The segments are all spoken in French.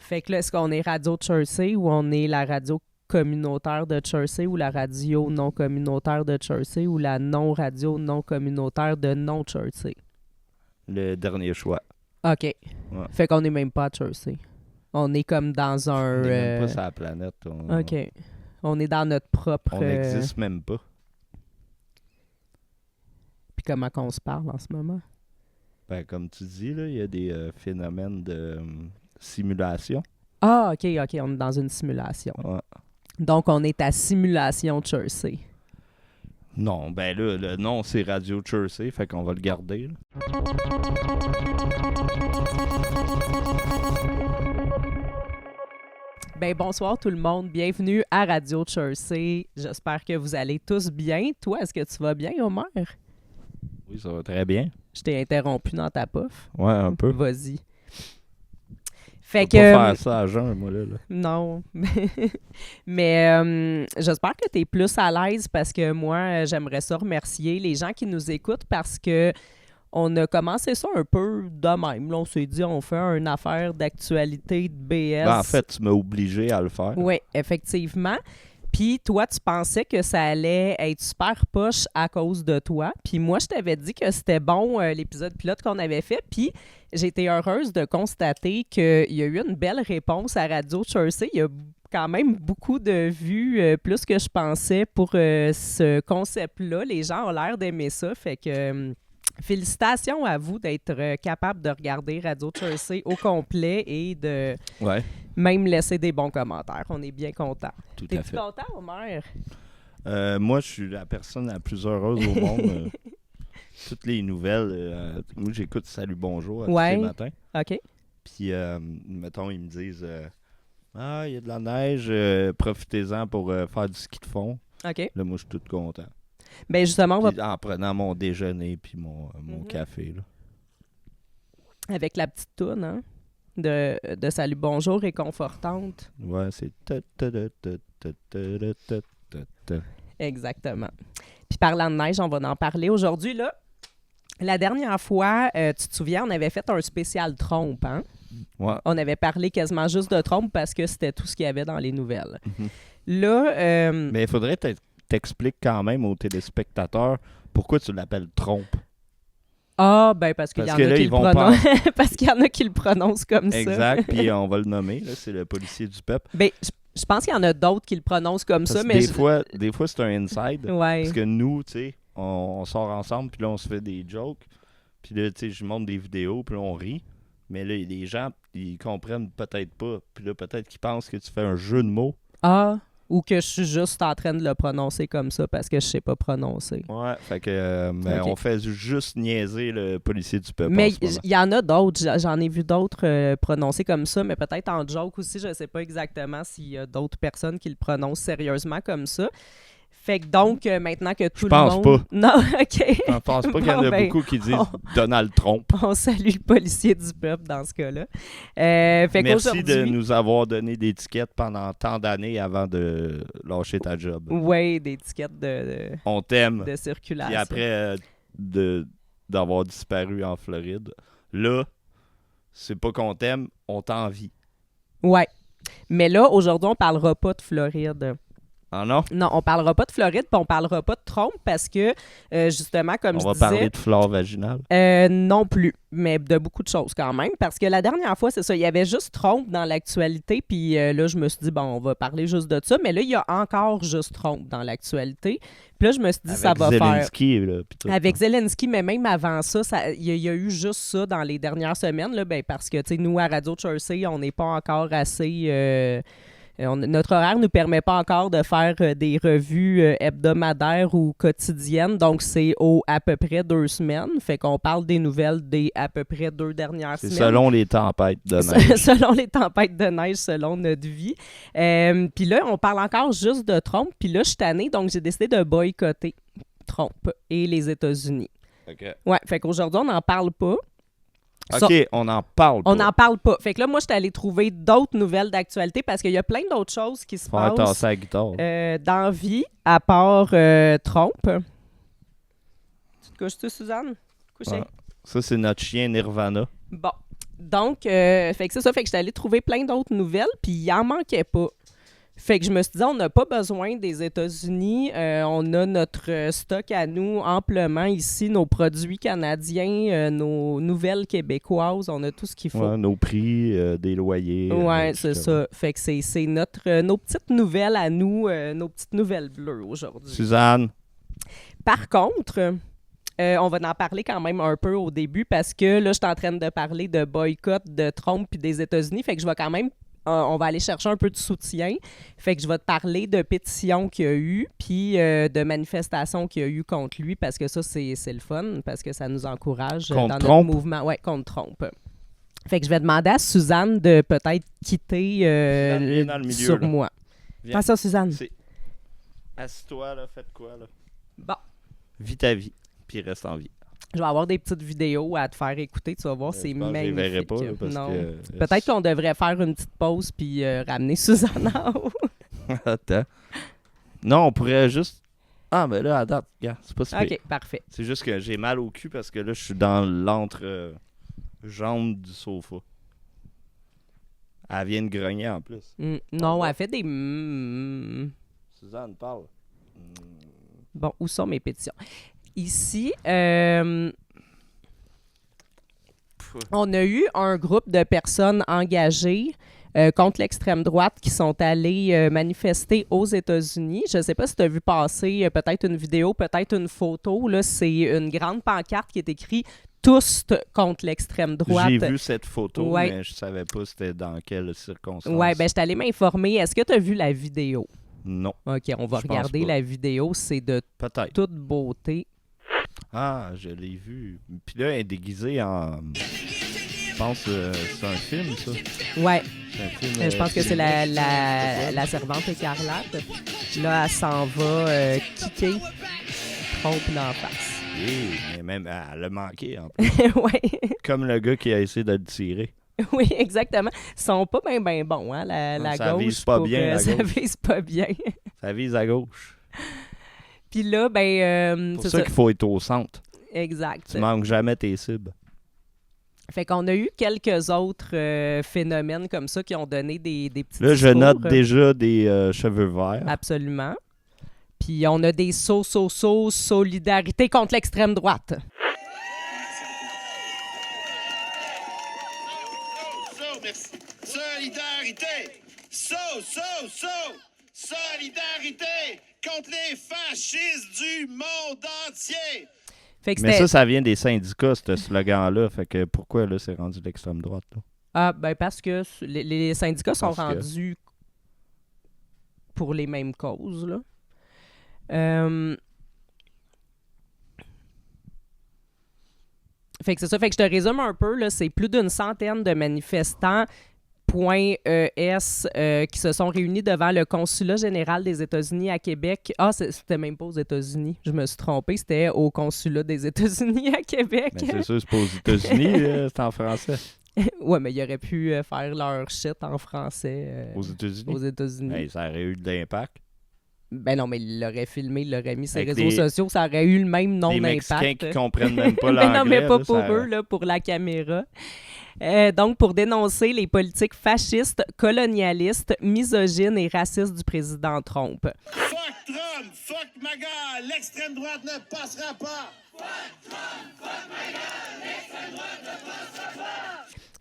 Fait que là, est-ce qu'on est Radio Jersey ou on est la radio communautaire de Jersey ou la radio non communautaire de Jersey ou la non-radio non communautaire de non-Jersey? Le dernier choix. OK. Ouais. Fait qu'on est même pas à Jersey. On est comme dans un... On n'est même pas sur la planète. OK. On est dans notre propre... On n'existe même pas. Puis comment qu'on se parle en ce moment? Ben, comme tu dis, là, il y a des phénomènes de simulation. Ah, OK, on est dans une simulation. Ouais. Donc, on est à Simulation Jersey. Non, ben là, le nom, c'est Radio Jersey, fait qu'on va le garder. Là. Ben bonsoir tout le monde, bienvenue à Radio Jersey. J'espère que vous allez tous bien. Toi, est-ce que tu vas bien, Omer? Oui, ça va très bien. Je t'ai interrompu dans ta puff. Ouais, un peu. Vas-y. Je Fait peux que... pas faire ça à jeun, moi, là. Non. Mais j'espère que tu es plus à l'aise parce que moi, j'aimerais ça remercier les gens qui nous écoutent parce que on a commencé ça un peu de même. Là, on s'est dit, on fait une affaire d'actualité de BS. Ben, en fait, tu m'as obligé à le faire. Oui, effectivement. Puis toi, tu pensais que ça allait être super poche à cause de toi. Puis moi, je t'avais dit que c'était bon, l'épisode pilote qu'on avait fait. Puis j'ai été heureuse de constater qu'il y a eu une belle réponse à Radio Jersey. Il y a quand même beaucoup de vues, plus que je pensais, pour ce concept-là. Les gens ont l'air d'aimer ça. Fait que... félicitations à vous d'être capable de regarder Radio Jersey au complet et de même laisser des bons commentaires. On est bien contents. Tout à T'es-tu fait. content, Omer? Moi, je suis la personne la plus heureuse au monde. Toutes les nouvelles, moi, j'écoute Salut Bonjour tous les matins. OK. Puis, mettons, ils me disent il y a de la neige, profitez-en pour faire du ski de fond. OK. Là, moi, je suis tout content. Ben justement, on va... Puis, en prenant mon déjeuner puis mon café. Là. Avec la petite toune, hein? De Salut Bonjour réconfortante. Ouais, c'est... Exactement. Puis parlant de neige, on va en parler aujourd'hui, là. La dernière fois, tu te souviens, on avait fait un spécial trompe, hein? Ouais. On avait parlé quasiment juste de trompe parce que c'était tout ce qu'il y avait dans les nouvelles. Là... Mais il faudrait t'expliques quand même aux téléspectateurs pourquoi tu l'appelles trompe. Ah, ben parce qu'il y en a qui le prononcent. Parce qu'il y en a qui le prononcent comme ça. Exact, puis on va le nommer, là, c'est le policier du peuple. Ben, je pense qu'il y en a d'autres qui le prononcent comme ça, mais... Des fois, c'est un inside. Ouais. Parce que nous, tu sais, on sort ensemble, puis là, on se fait des jokes. Puis là, tu sais, je montre des vidéos, puis là, on rit. Mais là, les gens, ils comprennent peut-être pas. Puis là, peut-être qu'ils pensent que tu fais un jeu de mots. Ah, ou que je suis juste en train de le prononcer comme ça parce que je sais pas prononcer. Ouais, fait que on fait juste niaiser le policier du peuple. Mais il y en a d'autres, j'en ai vu d'autres prononcer comme ça, mais peut-être en joke aussi, je sais pas exactement s'il y a d'autres personnes qui le prononcent sérieusement comme ça. Fait que donc, maintenant que tout le monde... Je pense pas. Non, OK. Je pense pas qu'il y en a beaucoup qui disent Donald Trump. On salue le policier du peuple dans ce cas-là. Fait merci de nous avoir donné des tickets pendant tant d'années avant de lâcher ta job. Oui, des tickets on t'aime. De circulation. Et après d'avoir disparu en Floride, là, c'est pas qu'on t'aime, on t'envie. Ouais. Mais là, aujourd'hui, on parlera pas de Floride. Ah non? Non, on parlera pas de Floride, puis on parlera pas de trompe parce que, justement, comme je disais... On va parler de flore vaginale? Non plus, mais de beaucoup de choses quand même. Parce que la dernière fois, c'est ça, il y avait juste trompe dans l'actualité, puis là, je me suis dit, bon, on va parler juste de ça. Mais là, il y a encore juste trompe dans l'actualité. Puis là, je me suis dit, avec ça va Zelensky, faire... Là, tout, avec Zelensky, mais même avant ça, il y a eu juste ça dans les dernières semaines, là, ben, parce que, tu sais, nous, à Radio Jersey, on n'est pas encore assez... notre horaire ne nous permet pas encore de faire des revues hebdomadaires ou quotidiennes, donc c'est à peu près 2 semaines. Fait qu'on parle des nouvelles des à peu près 2 dernières semaines. C'est selon les tempêtes de neige. Selon les tempêtes de neige, selon notre vie. Puis là, on parle encore juste de Trump. Puis là, je suis tannée, donc j'ai décidé de boycotter Trump et les États-Unis. OK. Ouais, fait qu'aujourd'hui, on n'en parle pas. OK, on n'en parle pas. On n'en parle pas. Fait que là, moi, je suis allée trouver d'autres nouvelles d'actualité parce qu'il y a plein d'autres choses qui se passent tasser la guitare. dans la vie, à part Trump. Tu te couches-tu, Suzanne? Coucher. Ouais. Ça, c'est notre chien Nirvana. Bon. Donc, fait que c'est ça. Fait que j'étais allée trouver plein d'autres nouvelles, puis il en manquait pas. Fait que je me suis dit, on n'a pas besoin des États-Unis. On a notre stock à nous amplement ici, nos produits canadiens, nos nouvelles québécoises. On a tout ce qu'il faut. Ouais, nos prix, des loyers. Ouais, c'est etc. ça. Fait que c'est nos petites nouvelles à nous, nos petites nouvelles bleues aujourd'hui. Suzanne, Par contre, on va en parler quand même un peu au début parce que là, je suis en train de parler de boycott de Trump puis des États-Unis. Fait que je vais quand même, on va aller chercher un peu de soutien. Fait que je vais te parler de pétitions qu'il y a eu puis de manifestations qu'il y a eu contre lui parce que ça, c'est le fun parce que ça nous encourage Contre dans Trump? notre mouvement. Ouais, contre Trump. Fait que je vais demander à Suzanne de peut-être quitter viens dans le milieu, sur là. moi. Viens. Pas ça, Suzanne. Assis-toi, là, faites quoi, là? Bon. Vis ta vie, puis reste en vie. Je vais avoir des petites vidéos à te faire écouter. Tu vas voir, c'est Je pense que je les magnifique. verrai pas, là, parce non. que... Peut-être qu'on devrait faire une petite pause puis ramener Suzanne en haut. Attends. Non, on pourrait juste... Ah, mais là, à date, regarde, c'est pas si pire. OK, parfait. C'est juste que j'ai mal au cul parce que là, je suis dans l'entre-jambe du sofa. Elle vient de grogner en plus. Non, elle fait des... Suzanne, parle. Bon, où sont mes pétitions? Ici, on a eu un groupe de personnes engagées contre l'extrême droite qui sont allées manifester aux États-Unis. Je ne sais pas si tu as vu passer peut-être une vidéo, peut-être une photo. Là, c'est une grande pancarte qui est écrite « Tous contre l'extrême droite ». J'ai vu cette photo, Ouais. mais je savais pas c'était dans quelles circonstances. Oui, ben je suis allée m'informer. Est-ce que tu as vu la vidéo? Non, OK, on va Je pense regarder pas. la vidéo. C'est de peut-être. toute beauté. Ah, je l'ai vu. Puis là, elle est déguisée en... Je pense que c'est un film, ça. Ouais, C'est un film, je pense que c'est la servante écarlate. Là, elle s'en va kicker Trump dans la face. Mais même, elle a manqué, en plus. Ouais. Comme le gars qui a essayé de le tirer. Oui, exactement. Ils sont pas bien bons, hein, la Ça gauche. vise pas bien, la ça gauche. vise pas bien. Ça vise à gauche. Puis là, ben, C'est pour c'est ça ça. qu'il faut être au centre. Exact. Tu manques jamais tes cibles. Fait qu'on a eu quelques autres phénomènes comme ça qui ont donné des petits Là, je discours. note déjà des cheveux verts. Absolument. Puis on a des solidarité contre l'extrême droite. Merci. Solidarité! Solidarité contre les fascistes du monde entier! Fait que Mais c'était- ça vient des syndicats, ce slogan-là. Fait que pourquoi, là, c'est rendu l'extrême droite, là? Ah, ben parce que les syndicats sont Parce que- rendus pour les mêmes causes, là. Fait que c'est ça. Fait que je te résume un peu, là. C'est plus d'une centaine de manifestants .es qui se sont réunis devant le consulat général des États-Unis à Québec. Ah, c'était même pas aux États-Unis. Je me suis trompée. C'était au consulat des États-Unis à Québec. Mais c'est sûr, c'est pas aux États-Unis, c'est en français. Ouais, mais ils auraient pu faire leur shit en français Aux États-Unis. aux États-Unis. Hey, ça aurait eu de l'impact. Ben non, mais il l'aurait filmé, il l'aurait mis sur les Avec réseaux des- sociaux, ça aurait eu le même nom Les Mexicains d'impact. qui comprennent même pas Mais l'anglais. non, mais pas là, pour ça- eux, là, pour la caméra. Donc, pour dénoncer les politiques fascistes, colonialistes, misogynes et racistes du président Trump. Fuck Trump! Fuck MAGA! L'extrême droite ne passera pas!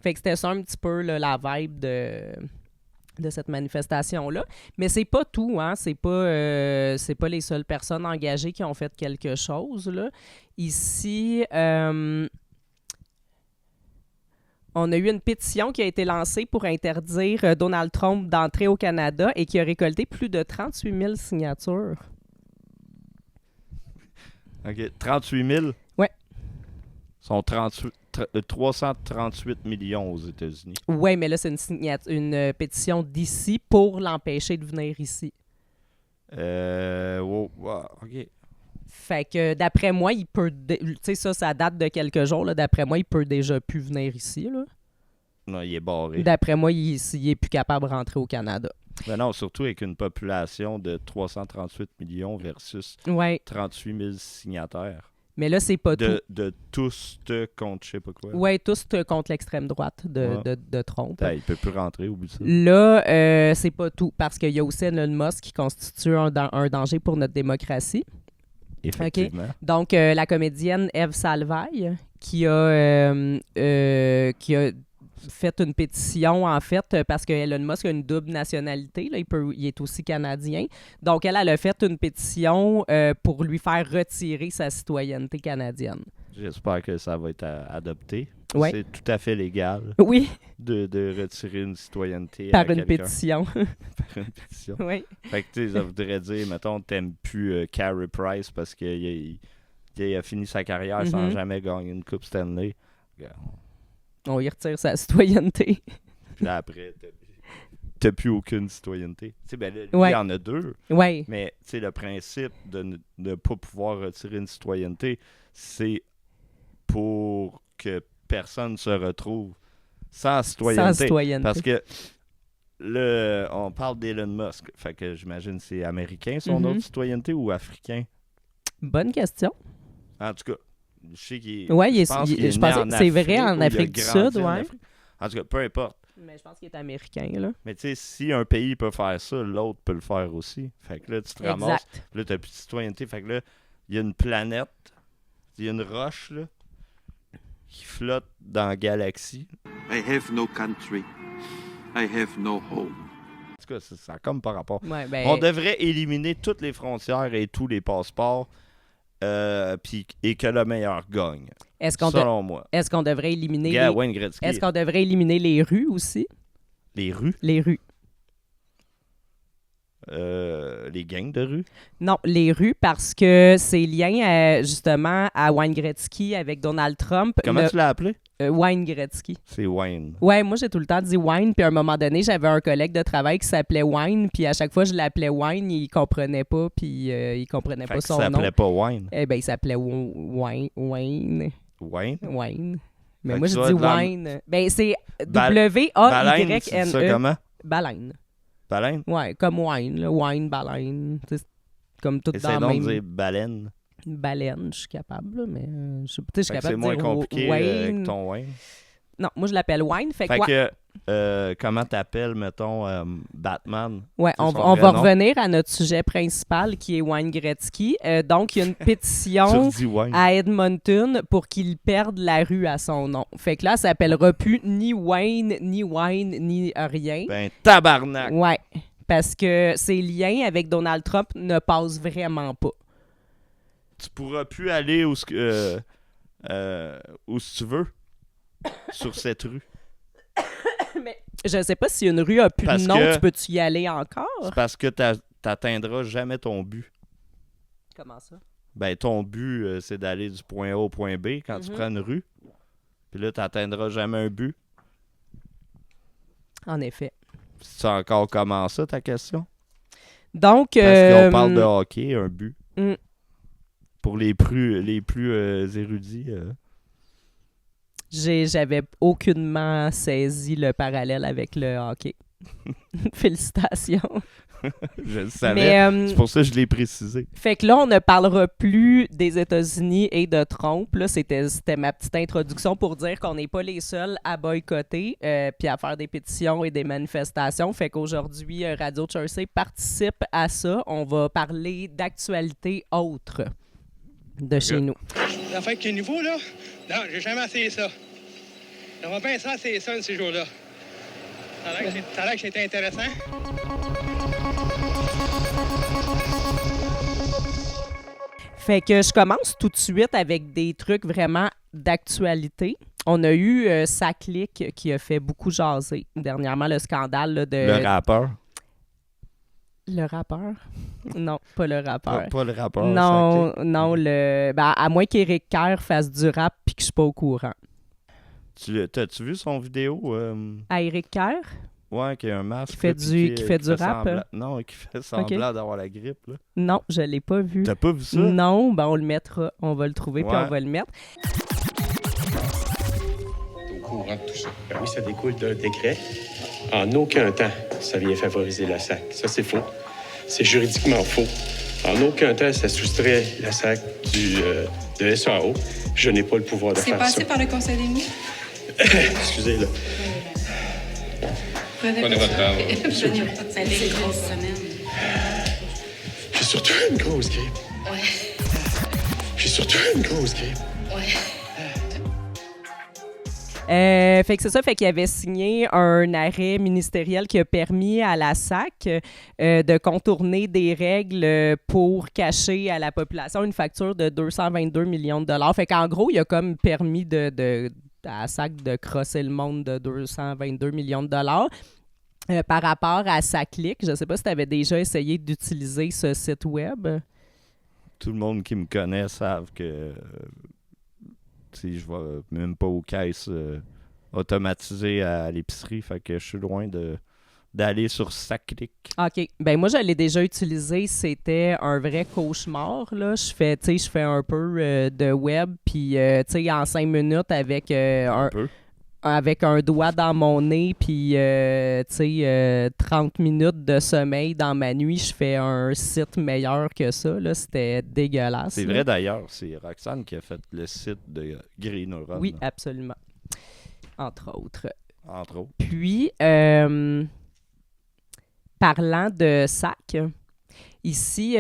Fait que c'était ça un petit peu là, la vibe de cette manifestation-là. Mais c'est pas tout, hein? C'est pas les seules personnes engagées qui ont fait quelque chose, là. Ici, on a eu une pétition qui a été lancée pour interdire Donald Trump d'entrer au Canada et qui a récolté plus de 38 000 signatures. OK, 38 000? Ouais. Sont 338 millions aux États-Unis. Oui, mais là, c'est une pétition d'ici pour l'empêcher de venir ici. OK. Fait que d'après moi, il peut... Tu sais, ça date de quelques jours. Là. D'après moi, il peut déjà plus venir ici. Là. Non, il est barré. D'après moi, il est plus capable de rentrer au Canada. Ben non, surtout avec une population de 338 millions versus Ouais. 38 000 signataires. Mais là, c'est pas tout. De tous contre je sais pas quoi. Oui, tous contre l'extrême droite de Trump. Il peut plus rentrer au bout de ça. Là, c'est pas tout, parce qu'il y a aussi Elon Musk qui constitue un danger pour notre démocratie. Effectivement. Okay. Donc, la comédienne Eve Salvaille, qui a fait une pétition, en fait, parce que Elon Musk a une double nationalité. Là, il est aussi canadien. Donc, elle a fait une pétition pour lui faire retirer sa citoyenneté canadienne. J'espère que ça va être adopté. Ouais. C'est tout à fait légal Oui, de retirer une citoyenneté par à une quelqu'un. pétition. Par une pétition. Oui. Fait que, tu sais, ça voudrait dire, mettons, t'aimes plus Carey Price parce qu'il a fini sa carrière sans jamais gagner une Coupe Stanley. On y retire sa citoyenneté. Puis là, après, t'as plus aucune citoyenneté. Tu sais, ben là, lui, Ouais. il y en a 2. Oui. Mais, tu sais, le principe de ne pas pouvoir retirer une citoyenneté, c'est pour que personne se retrouve sans citoyenneté. Sans citoyenneté. Parce que on parle d'Elon Musk. Fait que j'imagine que c'est américain son autre citoyenneté ou africain? Bonne question. En tout cas, je sais qu'il est. Oui, je pense qu'il est je né pensais en que c'est vrai Afrique en ou il a Afrique du grandi Sud, en ouais. Afrique. En tout cas, peu importe. Mais je pense qu'il est américain, là. Mais tu sais, si un pays peut faire ça, l'autre peut le faire aussi. Fait que là, tu te ramasses. Exact. Là, t'as plus de citoyenneté. Fait que là, il y a une planète, il y a une roche, là, qui flotte dans la galaxie. I have no country. I have no home. En tout cas, ça a comme par rapport. Ouais, ben, On devrait éliminer toutes les frontières et tous les passeports et que le meilleur gagne. Selon moi. Est-ce qu'on devrait éliminer Wayne Gretzky. Est-ce qu'on devrait éliminer les rues aussi? Les rues? Les rues. Les gangs de rue? Non, les rues, parce que c'est lié justement à Wayne Gretzky avec Donald Trump. Comment tu l'as appelé? Wayne Gretzky. C'est Wayne. Ouais, moi j'ai tout le temps dit Wayne, puis à un moment donné, j'avais un collègue de travail qui s'appelait Wayne, puis à chaque fois je l'appelais Wayne, il comprenait pas, puis il comprenait Fait pas que son ça nom. s'appelait pas Wayne. Eh ben il s'appelait Wayne. Wayne? Mais Fait moi que je tu dis vas de la- Wayne. Ben c'est Baleine, tu dis ça W-A-Y-N-E. comment? Baleine. Baleine? Ouais, comme wine, là. Wine, baleine. Tu sais, comme tout Essaye dans donc le de même... dire baleine. Baleine, je suis capable, là, mais je suis Fait que capable c'est de moins dire compliqué Wayne. que ton Wayne. Non, moi je l'appelle Wine. Fait Fait que, que, comment t'appelles, mettons, Batman? ouais, C'est on son va vrai nom. revenir à notre sujet principal qui est Wayne Gretzky. Donc, il y a une pétition Tu dis Wayne. à Edmonton pour qu'il perde la rue à son nom. Fait que là, ça s'appellera plus ni Wayne, ni Wine, ni rien. Ben, tabarnak! Ouais, parce que ses liens avec Donald Trump ne passent vraiment pas. Tu pourras plus aller où tu veux sur cette rue. Mais je sais pas si une rue a plus Parce de nom, que- tu peux-tu y aller encore? C'est parce que t'atteindras jamais ton but. Comment ça? Ben, ton but, c'est d'aller du point A au point B quand tu prends une rue. Puis là, t'atteindras jamais un but. En effet. C'est encore comment ça, ta question? Donc, Parce qu'on parle de hockey, un but. Mm. Pour les plus érudits. j'avais aucunement saisi le parallèle avec le hockey. Félicitations. Je le savais. Mais, C'est pour ça que je l'ai précisé. fait que là, on ne parlera plus des États-Unis et de Trump. Là, c'était ma petite introduction pour dire qu'on n'est pas les seuls à boycotter puis à faire des pétitions et des manifestations. Fait qu'aujourd'hui, Radio Jersey participe à ça. On va parler d'actualités autres de chez nous. L'affaire qui est nouveau, là, non, j'ai jamais essayé ça. J'aimerais bien ça essayer ça ces jours-là. Ça a l'air que c'était intéressant. Fait que je commence tout de suite avec des trucs vraiment d'actualité. On a eu Saclic qui a fait beaucoup jaser dernièrement, le scandale là, de... Le rappeur. Le rappeur? Non, pas le rappeur. Pas le rappeur. Non, Saclay. non, à moins qu'Éric Kerr fasse du rap puis que je suis pas au courant. T'as-tu vu son vidéo? À Éric Kerr? Ouais, qui a un masque. Qui fait là, du- puis qui fait du rap? Non, qui fait semblant d'avoir la grippe. Là. Non, je l'ai pas vu. T'as pas vu ça? Non, ben on le mettra. On va le trouver puis Ouais. on va le mettre. Au courant de tout ça. Ben oui, ça découle d'un décret. En aucun temps, ça vient favoriser la SAC. Ça, c'est faux. C'est juridiquement faux. En aucun temps, ça soustrait la SAC de SAO. Je n'ai pas le pouvoir de C'est faire ça. passé par le conseil des ministres? Excusez, là. Prenez votre temps. Ça a été une grosse semaine. J'ai surtout une grosse grippe. Ouais. J'ai surtout une grosse grippe. Ouais. Fait que c'est ça, fait qu'il avait signé un arrêt ministériel qui a permis à la SAC de contourner des règles pour cacher à la population une facture de 222 millions de dollars. Fait qu'en gros, il a comme permis à la SAC de crosser le monde de 222 millions de dollars. Par rapport à SACLIC, je ne sais pas si tu avais déjà essayé d'utiliser ce site web. Tout le monde qui me connaît savent que je vais même pas aux caisses automatisées à l'épicerie. Fait que je suis loin d'aller sur SACLIC. OK. Ben moi, je l'ai déjà utilisé. C'était un vrai cauchemar, là. Je fais un peu de web, puis en 5 minutes avec avec un doigt dans mon nez, puis 30 minutes de sommeil dans ma nuit, je fais un site meilleur que ça. Là. C'était dégueulasse. C'est vrai d'ailleurs, c'est Roxane qui a fait le site de Green Neuron. Oui, absolument. Entre autres. Puis, parlant de SAC, ici,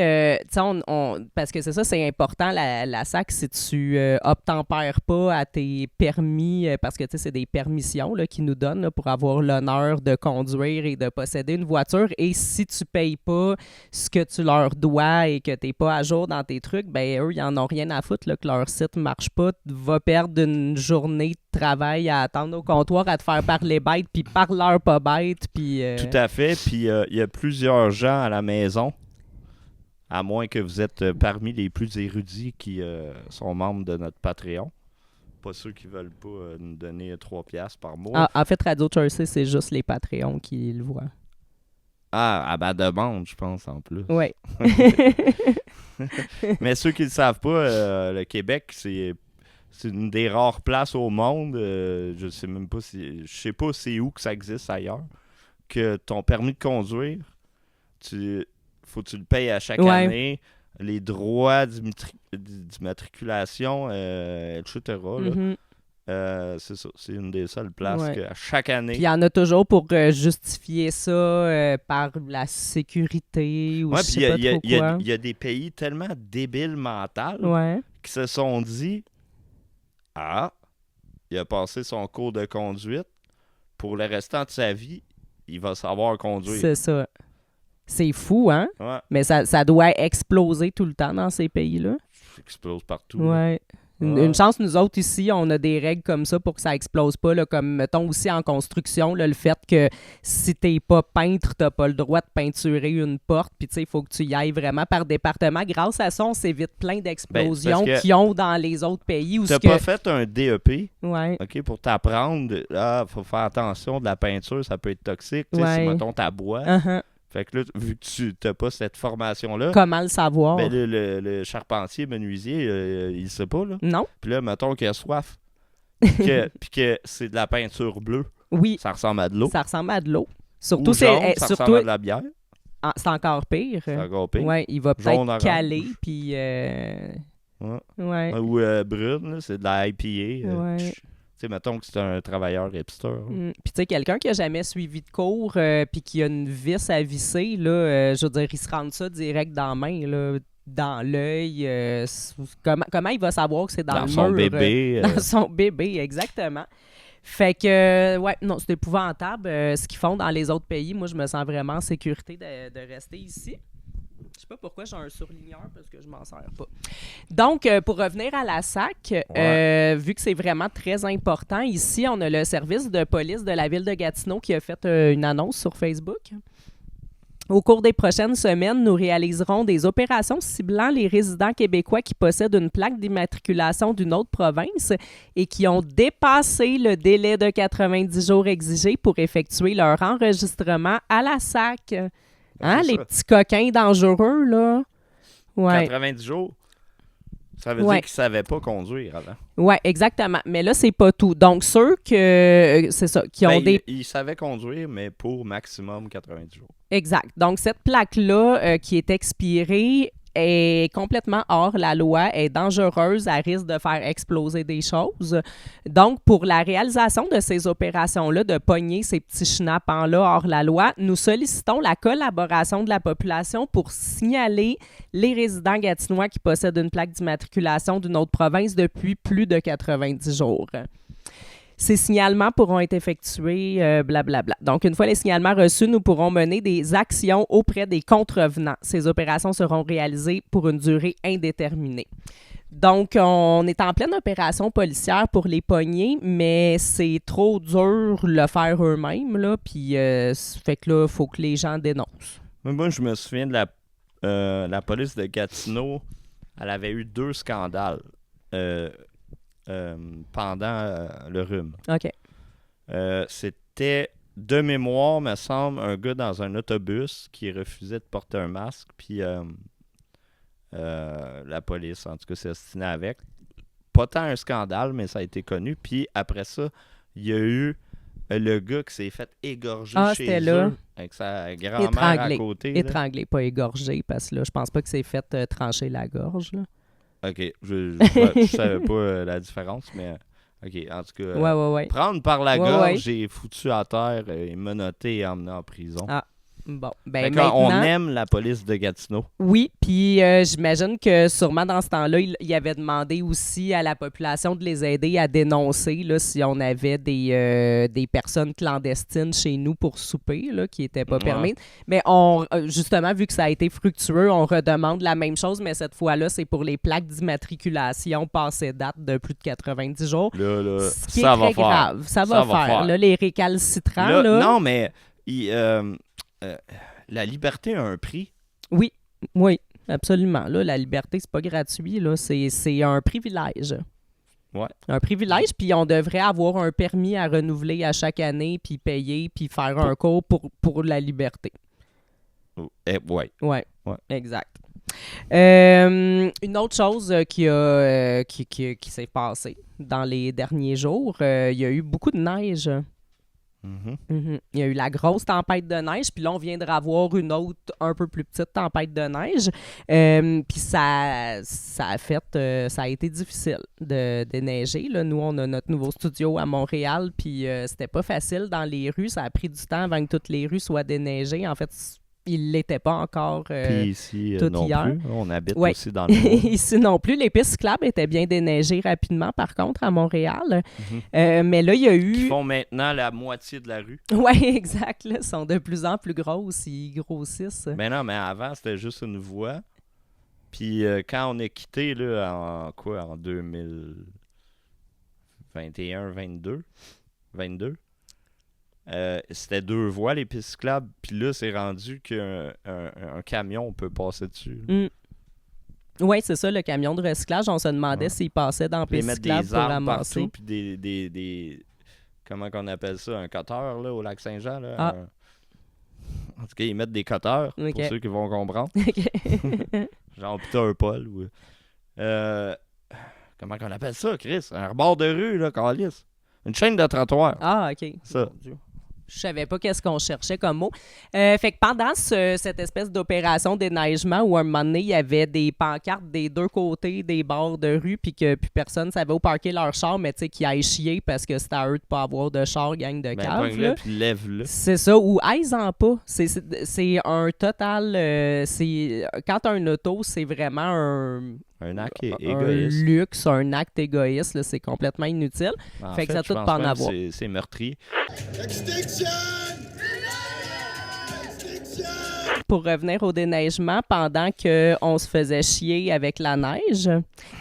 parce que c'est ça, c'est important, la SAC, si tu obtempères pas à tes permis, parce que c'est des permissions là, qu'ils nous donnent là, pour avoir l'honneur de conduire et de posséder une voiture. Et si tu payes pas ce que tu leur dois et que tu n'es pas à jour dans tes trucs, ben eux, ils en ont rien à foutre là, que leur site marche pas. Tu vas perdre une journée de travail à attendre au comptoir, à te faire parler bête, puis parleur pas bête. Puis, Tout à fait. Puis il y a plusieurs gens à la maison, à moins que vous êtes parmi les plus érudits qui sont membres de notre Patreon. Pas ceux qui veulent pas nous donner 3$ par mois. En fait, Radio Jersey, c'est juste les Patreons qui le voient. Ah, à ma demande, je pense, en plus. Oui. Mais ceux qui ne le savent pas, le Québec, c'est une des rares places au monde, je sais même pas je sais pas c'est où que ça existe ailleurs, que ton permis de conduire, faut que tu le payes à chaque année, les droits d'immatriculation, etc. Mm-hmm. C'est ça, c'est une des seules places qu'à chaque année... Puis il y en a toujours pour justifier ça par la sécurité ou je sais pas trop quoi. Il y a des pays tellement débiles mentales qui se sont dit « Ah, il a passé son cours de conduite, pour le restant de sa vie, il va savoir conduire. » C'est ça. C'est fou, hein? Ouais. Mais ça doit exploser tout le temps dans ces pays-là. Ça explose partout. Ouais. Une chance, nous autres, ici, on a des règles comme ça pour que ça explose pas. Là, comme, mettons, aussi en construction, là, le fait que si t'es pas peintre, t'as pas le droit de peinturer une porte. Puis, tu sais, il faut que tu y ailles vraiment par département. Grâce à ça, on s'évite plein d'explosions qu'ils ont dans les autres pays. T'as pas fait un DEP pour t'apprendre, faut faire attention de la peinture, ça peut être toxique. Si, mettons, ta bois. Fait que là, vu que tu n'as pas cette formation-là... Comment le savoir? Ben, le charpentier, menuisier, il sait pas, là. Non. Puis là, mettons qu'il a soif, puis que c'est de la peinture bleue. Oui. Ça ressemble à de l'eau. Ça ressemble à de l'eau. Surtout, ou jaune, ça ressemble à de la bière. C'est encore pire. C'est encore pire. Ouais, il va peut-être caler, puis... Ou brune, là, c'est de la IPA. Tu sais, mettons que c'est un travailleur hipster. Puis, tu sais, quelqu'un qui a jamais suivi de cours puis qui a une vis à visser, là, je veux dire, il se rend ça direct dans la main, là, dans l'œil. Comment il va savoir que c'est dans le son mur? Bébé. Dans son bébé, exactement. Fait que, non, c'est épouvantable ce qu'ils font dans les autres pays. Moi, je me sens vraiment en sécurité de rester ici. Je sais pas pourquoi j'ai un surligneur parce que je m'en sers pas. Donc, pour revenir à la SAC, vu que c'est vraiment très important, ici, on a le service de police de la ville de Gatineau qui a fait une annonce sur Facebook. Au cours des prochaines semaines, nous réaliserons des opérations ciblant les résidents québécois qui possèdent une plaque d'immatriculation d'une autre province et qui ont dépassé le délai de 90 jours exigé pour effectuer leur enregistrement à la SAC. Hein, les petits coquins dangereux, là. 90 jours? Ça veut dire qu'ils ne savaient pas conduire avant. Oui, exactement. Mais là, c'est pas tout. Donc, ceux que, c'est ça, qui ont Ils savaient conduire, mais pour maximum 90 jours. Exact. Donc, cette plaque-là qui est expirée, est complètement hors la loi, est dangereuse, elle risque de faire exploser des choses. Donc, pour la réalisation de ces opérations-là, de pogner ces petits schnappants-là hors la loi, nous sollicitons la collaboration de la population pour signaler les résidents gatinois qui possèdent une plaque d'immatriculation d'une autre province depuis plus de 90 jours. Ces signalements pourront être effectués, blablabla. Donc, une fois les signalements reçus, nous pourrons mener des actions auprès des contrevenants. Ces opérations seront réalisées pour une durée indéterminée. Donc, on est en pleine opération policière pour les pogner, mais c'est trop dur de le faire eux-mêmes, là, puis fait que là, il faut que les gens dénoncent. Moi, je me souviens de la police de Gatineau. Elle avait eu 2 scandales pendant le rhume. OK. C'était, de mémoire, me semble, un gars dans un autobus qui refusait de porter un masque, puis la police, en tout cas, s'est ostinée avec. Pas tant un scandale, mais ça a été connu. Puis après ça, il y a eu le gars qui s'est fait égorger chez eux avec sa grand-mère à côté. Étranglé, pas égorgé, parce que là, je pense pas que c'est fait trancher la gorge, là. OK, je savais pas la différence, mais OK, en tout cas, Ouais. prendre par la gorge, ouais. j'ai foutu à terre et menotté et emmené en prison. Ah, bon. Fait Ben qu'on maintenant, aime la police de Gatineau. oui, puis j'imagine que sûrement dans ce temps-là, il avait demandé aussi à la population de les aider à dénoncer là, si on avait des personnes clandestines chez nous pour souper, là, qui n'étaient pas Ouais. permises. Mais justement, vu que ça a été fructueux, on redemande la même chose, mais cette fois-là, c'est pour les plaques d'immatriculation passées date de plus de 90 jours. Là, Ce qui ça est va très faire. grave. Ça va faire. Là, les récalcitrants, là. Non, mais la liberté a un prix. Oui, absolument. Là, la liberté, c'est pas gratuit. Là. C'est un privilège. Ouais. Un privilège, puis on devrait avoir un permis à renouveler à chaque année, puis payer, puis faire un cours pour la liberté. Ouais. Ouais. Ouais. Exact. Une autre chose qui s'est passée dans les derniers jours, il y a eu beaucoup de neige. Mhm. Il y a eu la grosse tempête de neige, puis là, on viendra avoir une autre un peu plus petite tempête de neige. Puis ça a été difficile de déneiger. Là, nous, on a notre nouveau studio à Montréal, puis c'était pas facile dans les rues. Ça a pris du temps avant que toutes les rues soient déneigées. En fait, il l'était pas encore Puis ici, tout non hier. plus. On habite Ouais. aussi dans le bois. Ici non plus. Les pistes cyclables étaient bien déneigées rapidement, par contre, à Montréal. Mais là, il y a eu... Qui font maintenant la moitié de la rue. Oui, exact. Là, sont de plus en plus grosses. Ils grossissent. Mais non, mais avant, c'était juste une voie. Puis quand on a quitté, là, en 2021, 22, c'était 2 voies, les pistes cyclables. Puis là, c'est rendu qu'un camion peut passer dessus. Oui, c'est ça, le camion de recyclage. On se demandait Ouais. s'il passait dans la Puis ils piste mettent cyclable des pour arbres ramasser. partout, puis des comment qu'on appelle ça, un cutter, là, au lac Saint-Jean, là. Ah. En tout cas, ils mettent des cutters, Ok. pour ceux qui vont comprendre. OK. Genre Peter Paul. Ou, comment qu'on appelle ça, Chris? Un rebord de rue, là, câlisse. Une chaîne de trottoir. Ah, OK. Ça. Mon Dieu. Je savais pas qu'est-ce qu'on cherchait comme mot. Fait que pendant cette espèce d'opération déneigement où un moment donné, il y avait des pancartes des 2 côtés des bords de rue puis que plus personne savait où parquer leur char, mais tu sais, qui aillent chier parce que c'était à eux de pas avoir de char, gang de Ben, cave. pogne-le, Là. puis lève-le. C'est ça, ou aille-en pas. C'est un total... quand t'as un auto, c'est vraiment Un acte un égoïste. luxe, un acte égoïste. Là, c'est complètement inutile. En fait que ça je tout pense pas en même avoir. C'est meurtrier. Extinction! Extinction! Pour revenir au déneigement, pendant qu'on se faisait chier avec la neige,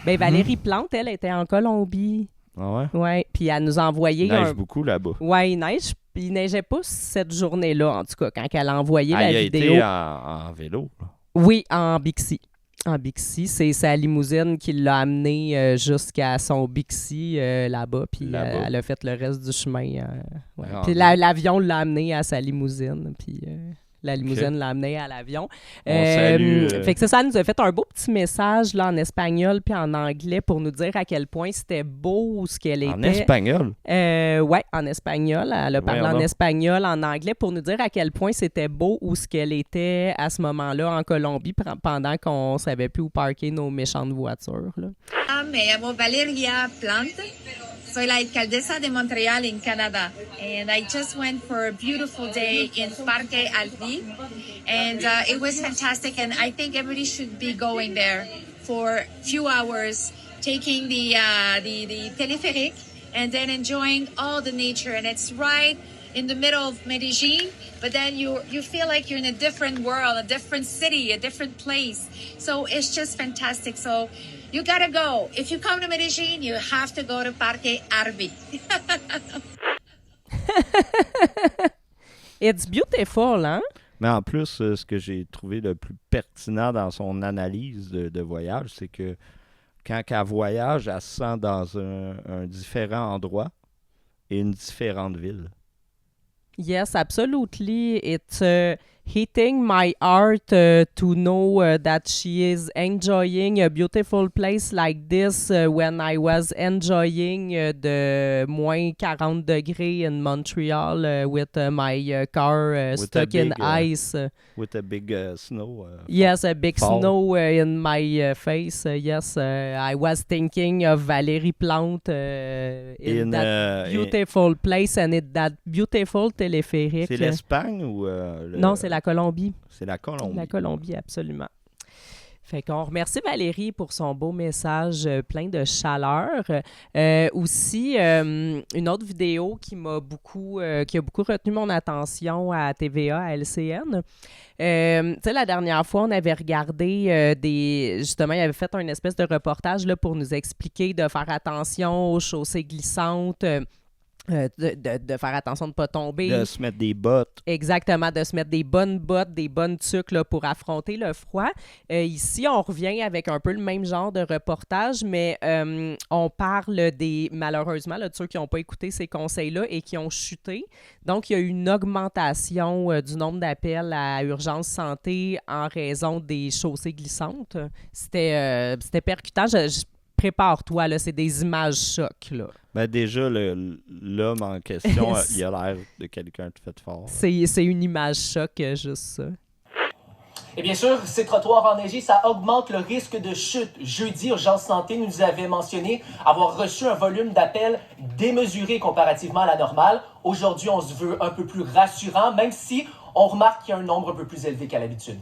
ben Valérie Plante, elle, était en Colombie. Ah ouais? Ouais, puis elle nous a envoyé Il neige beaucoup là-bas. Ouais, il neige. Puis il neigeait pas cette journée-là, en tout cas, quand elle a envoyé Ah, la il a vidéo. été en vélo. là. Oui, en Bixi. En Bixi, c'est sa limousine qui l'a amené jusqu'à son Bixi là-bas, puis Là-bas. elle a fait le reste du chemin. Ouais. Ah, Puis oui. l'avion l'a amené à sa limousine, puis La limousine l'a amenée à l'avion. Salue, Fait que ça nous a fait un beau petit message là, en espagnol puis en anglais pour nous dire à quel point c'était beau ce qu'elle était. En espagnol? Oui, en espagnol. Elle a parlé Voyons en donc. espagnol, en anglais pour nous dire à quel point c'était beau où ce qu'elle était à ce moment-là en Colombie pendant qu'on savait plus où parker nos méchantes voitures. Là. Me llamo Valeria Plante. Soy la alcaldesa de Montreal in Canada. And I just went for a beautiful day in Parque Alpi. And it was fantastic. And I think everybody should be going there for a few hours, taking the teleferic and then enjoying all the nature. And it's right in the middle of Medellin, but then you feel like you're in a different world, a different city, a different place. So it's just fantastic. So you gotta go. If you come to Medellin, you have to go to Parque Arby. It's beautiful, hein? Mais en plus, ce que j'ai trouvé le plus pertinent dans son analyse de voyage, c'est que quand elle voyage, elle se sent dans un différent endroit et une différente ville. Yes, absolutely. It's hitting my heart to know that she is enjoying a beautiful place like this when I was enjoying the moins 40 degrés in Montreal with my car stuck in ice. With a big snow. Yes, a big fall. snow in my face. Yes, I was thinking of Valérie Plante in that beautiful place and in that beautiful téléphérique. C'est l'Espagne ou... Non, c'est la Colombie. C'est la Colombie. La Colombie, absolument. Fait qu'on remercie Valérie pour son beau message plein de chaleur. Aussi, une autre vidéo qui a beaucoup retenu mon attention à TVA, à LCN. Tu sais, la dernière fois, on avait regardé justement, il avait fait une espèce de reportage là, pour nous expliquer de faire attention aux chaussées glissantes, de faire attention de ne pas tomber. De se mettre des bottes. Exactement, de se mettre des bonnes bottes, des bonnes tuques là, pour affronter le froid. Ici, on revient avec un peu le même genre de reportage, mais on parle malheureusement, là, de ceux qui n'ont pas écouté ces conseils-là et qui ont chuté. Donc, il y a eu une augmentation du nombre d'appels à urgence santé en raison des chaussées glissantes. C'était percutant. Prépare-toi, là, c'est des images chocs, là. Ben déjà, l'homme en question, il a l'air de quelqu'un de fait fort. C'est une image choc, juste ça. Et bien sûr, ces trottoirs enneigés, ça augmente le risque de chute. Jeudi, Urgence Santé nous avait mentionné avoir reçu un volume d'appels démesuré comparativement à la normale. Aujourd'hui, on se veut un peu plus rassurant, même si on remarque qu'il y a un nombre un peu plus élevé qu'à l'habitude.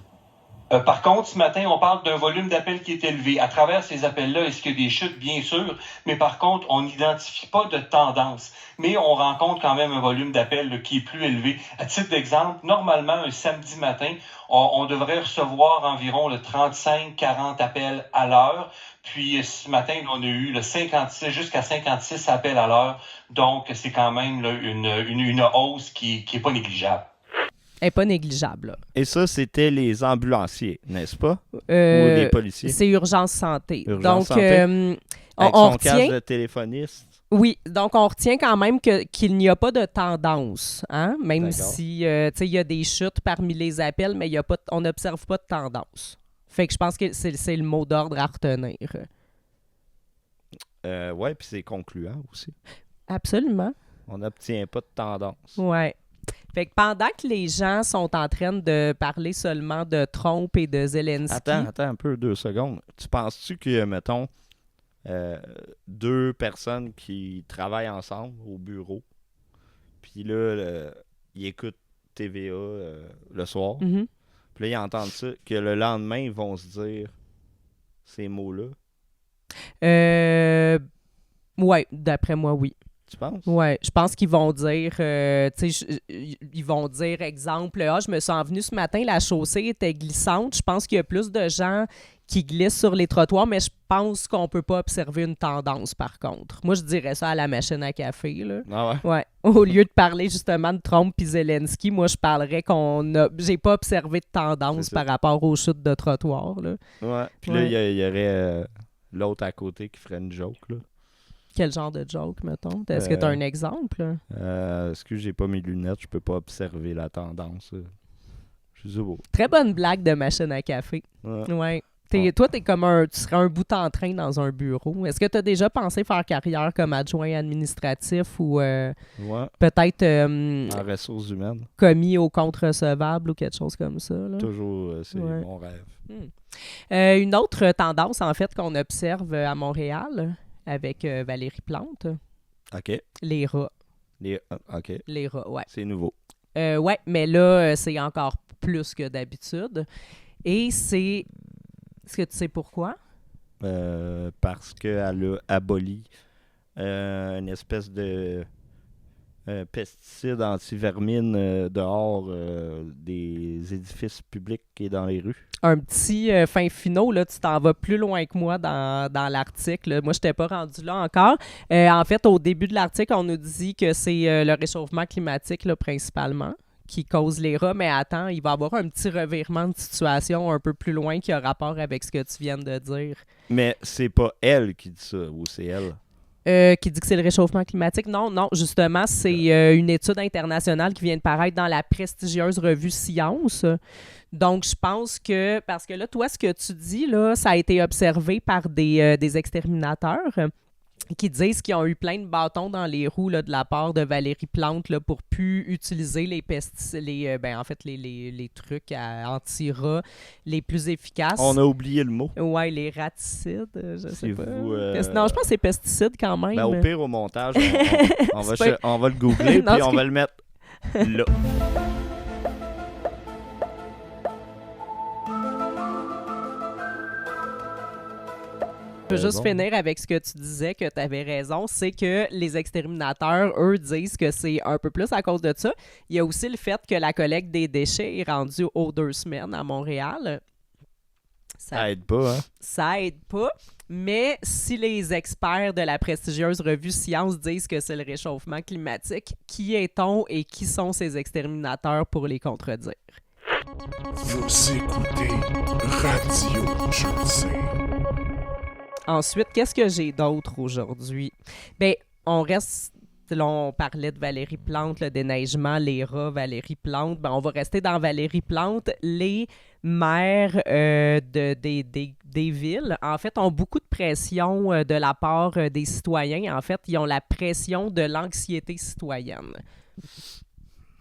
Par contre, ce matin, on parle d'un volume d'appels qui est élevé. À travers ces appels-là, est-ce qu'il y a des chutes? Bien sûr, mais par contre, on n'identifie pas de tendance. Mais on rencontre quand même un volume d'appels là, qui est plus élevé. À titre d'exemple, normalement, un samedi matin, on devrait recevoir environ 35-40 appels à l'heure. Puis ce matin, on a eu 56 jusqu'à 56 appels à l'heure. Donc, c'est quand même là, une hausse qui est pas négligeable. Elle n'est pas négligeable. Là. Et ça, c'était les ambulanciers, n'est-ce pas? Ou les policiers? C'est Urgence Santé. Urgence donc, santé. Avec on son casque retient... de téléphoniste. Oui, donc on retient quand même qu'il n'y a pas de tendance, hein? Même D'accord. si il y a des chutes parmi les appels, mais on n'observe pas de tendance. Fait que je pense que c'est le mot d'ordre à retenir. Oui, puis c'est concluant aussi. Absolument. On n'obtient pas de tendance. Ouais. Fait que pendant que les gens sont en train de parler seulement de Trump et de Zelensky... Attends un peu, 2 secondes. Tu penses-tu que, mettons, 2 personnes qui travaillent ensemble au bureau, puis là, ils écoutent TVA le soir, Mm-hmm. puis là, ils entendent ça, que le lendemain, ils vont se dire ces mots-là? Ouais, d'après moi, oui. Tu penses? Ouais, je pense qu'ils vont dire, ils vont dire, exemple, je me suis envenu ce matin, la chaussée était glissante. Je pense qu'il y a plus de gens qui glissent sur les trottoirs, mais je pense qu'on peut pas observer une tendance, par contre. Moi, je dirais ça à la machine à café, là. Ah ouais? Ouais. Au lieu de parler justement de Trump et Zelensky, moi, je parlerais j'ai pas observé de tendance par rapport aux chutes de trottoirs, là. Ouais. Puis là, il y aurait l'autre à côté qui ferait une joke, là. Quel genre de joke, mettons? Est-ce que tu as un exemple? Est-ce que j'ai pas mes lunettes? Je peux pas observer la tendance. Je sais pas. Très bonne blague de machine à café. Ouais. Ouais. Ah. Toi, tu serais un bout en train dans un bureau. Est-ce que tu as déjà pensé faire carrière comme adjoint administratif ou Ouais. peut-être En ressources humaines. commis au compte recevable ou quelque chose comme ça? Là? Toujours, c'est Ouais. mon rêve. Une autre tendance, en fait, qu'on observe à Montréal avec Valérie Plante, OK. les rats. OK. Les rats, ouais. C'est nouveau. Ouais, mais là, c'est encore plus que d'habitude. Et c'est... Est-ce que tu sais pourquoi? Parce qu'elle a aboli une espèce de pesticide anti-vermine dehors des édifices publics et dans les rues. Un petit fin finot, là, tu t'en vas plus loin que moi dans l'article. Moi, je n'étais pas rendu là encore. En fait, au début de l'article, on nous dit que c'est le réchauffement climatique, là, principalement, qui cause les rats. Mais attends, il va y avoir un petit revirement de situation un peu plus loin qui a rapport avec ce que tu viens de dire. Mais c'est pas elle qui dit ça, ou c'est elle? Qui dit que c'est le réchauffement climatique. Non, justement, c'est une étude internationale qui vient de paraître dans la prestigieuse revue Science. Donc, je pense que, parce que là, toi, ce que tu dis, là, ça a été observé par des exterminateurs qui disent qu'ils ont eu plein de bâtons dans les roues là, de la part de Valérie Plante là, pour plus utiliser les pesticides, les trucs anti-rats les plus efficaces. On a oublié le mot. Ouais, les raticides, je sais pas. Non, je pense que c'est pesticides quand même. Ben, au pire, au montage, on va le googler Non, puis on va le mettre là. Je peux juste finir avec ce que tu disais, que tu avais raison, c'est que les exterminateurs, eux, disent que c'est un peu plus à cause de ça. Il y a aussi le fait que la collecte des déchets est rendue aux 2 semaines à Montréal. Ça aide pas, hein? Ça aide pas, mais si les experts de la prestigieuse revue Science disent que c'est le réchauffement climatique, qui est-on et qui sont ces exterminateurs pour les contredire? Vous écoutez Radio Jersey. Ensuite, qu'est-ce que j'ai d'autre aujourd'hui? Bien, on reste... Là, on parlait de Valérie Plante, le déneigement, les rats, Valérie Plante. Ben, on va rester dans Valérie Plante. Les maires des villes, en fait, ont beaucoup de pression de la part des citoyens. En fait, ils ont la pression de l'anxiété citoyenne.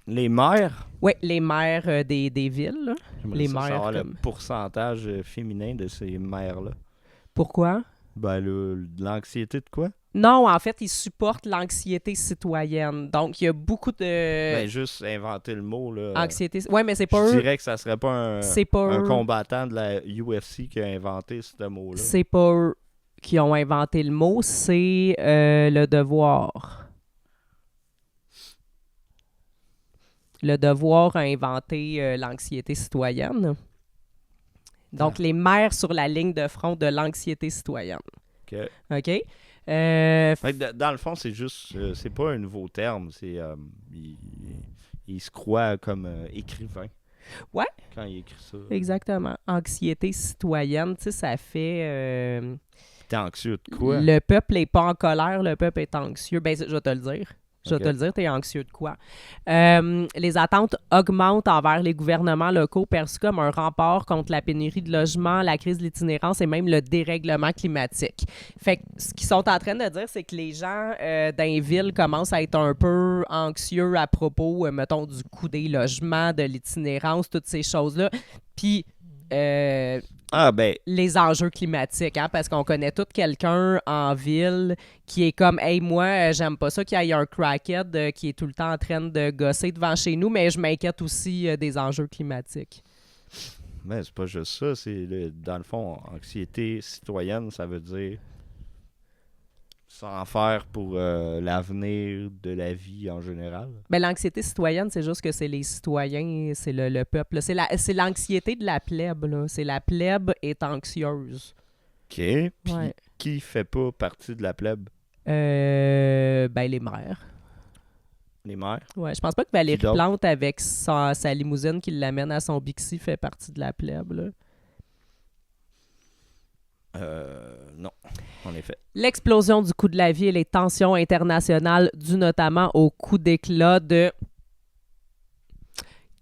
Les maires? Oui, les maires des villes. Là. Les maires savoir comme... le pourcentage féminin de ces maires-là. Pourquoi? Ben, l'anxiété de quoi? Non, en fait, ils supportent l'anxiété citoyenne. Donc, il y a beaucoup de... Ben, juste inventer le mot, là. Anxiété... Oui, mais c'est pas eux... Je dirais que ça serait pas un eux... combattant de la UFC qui a inventé ce mot-là. C'est pas eux qui ont inventé le mot, c'est le devoir. Le devoir a inventé l'anxiété citoyenne. Donc, les maires sur la ligne de front de l'anxiété citoyenne. OK? Dans le fond, c'est juste... c'est pas un nouveau terme. C'est... il se croit comme écrivain. Ouais. Quand il écrit ça. Exactement. Anxiété citoyenne, tu sais, ça fait... T'es anxieux de quoi? Le peuple n'est pas en colère, le peuple est anxieux. Ben, je vais te le dire. Je vais Okay. te le dire, t'es anxieux de quoi? Les attentes augmentent envers les gouvernements locaux perçus comme un rempart contre la pénurie de logements, la crise de l'itinérance et même le dérèglement climatique. Fait que ce qu'ils sont en train de dire, c'est que les gens dans les villes commencent à être un peu anxieux à propos, mettons, du coût des logements, de l'itinérance, toutes ces choses-là. Puis... les enjeux climatiques, hein, parce qu'on connaît tout quelqu'un en ville qui est comme « Hey, moi, j'aime pas ça qu'il y ait un crackhead qui est tout le temps en train de gosser devant chez nous, mais je m'inquiète aussi des enjeux climatiques. » Mais c'est pas juste ça, c'est dans le fond, anxiété citoyenne, ça veut dire s'en faire pour l'avenir de la vie en général. Ben, l'anxiété citoyenne, c'est juste que c'est les citoyens, c'est le peuple. C'est l'anxiété de la plèbe. Là. C'est la plèbe est anxieuse. OK. Puis Ouais. qui fait pas partie de la plèbe? Ben, les maires. Les maires? Ouais, je pense pas que Valérie Qui d'autre? Plante, avec sa limousine qui l'amène à son Bixi, fait partie de la plèbe. Là. Non, en effet. L'explosion du coût de la vie et les tensions internationales dues notamment au coût d'éclat de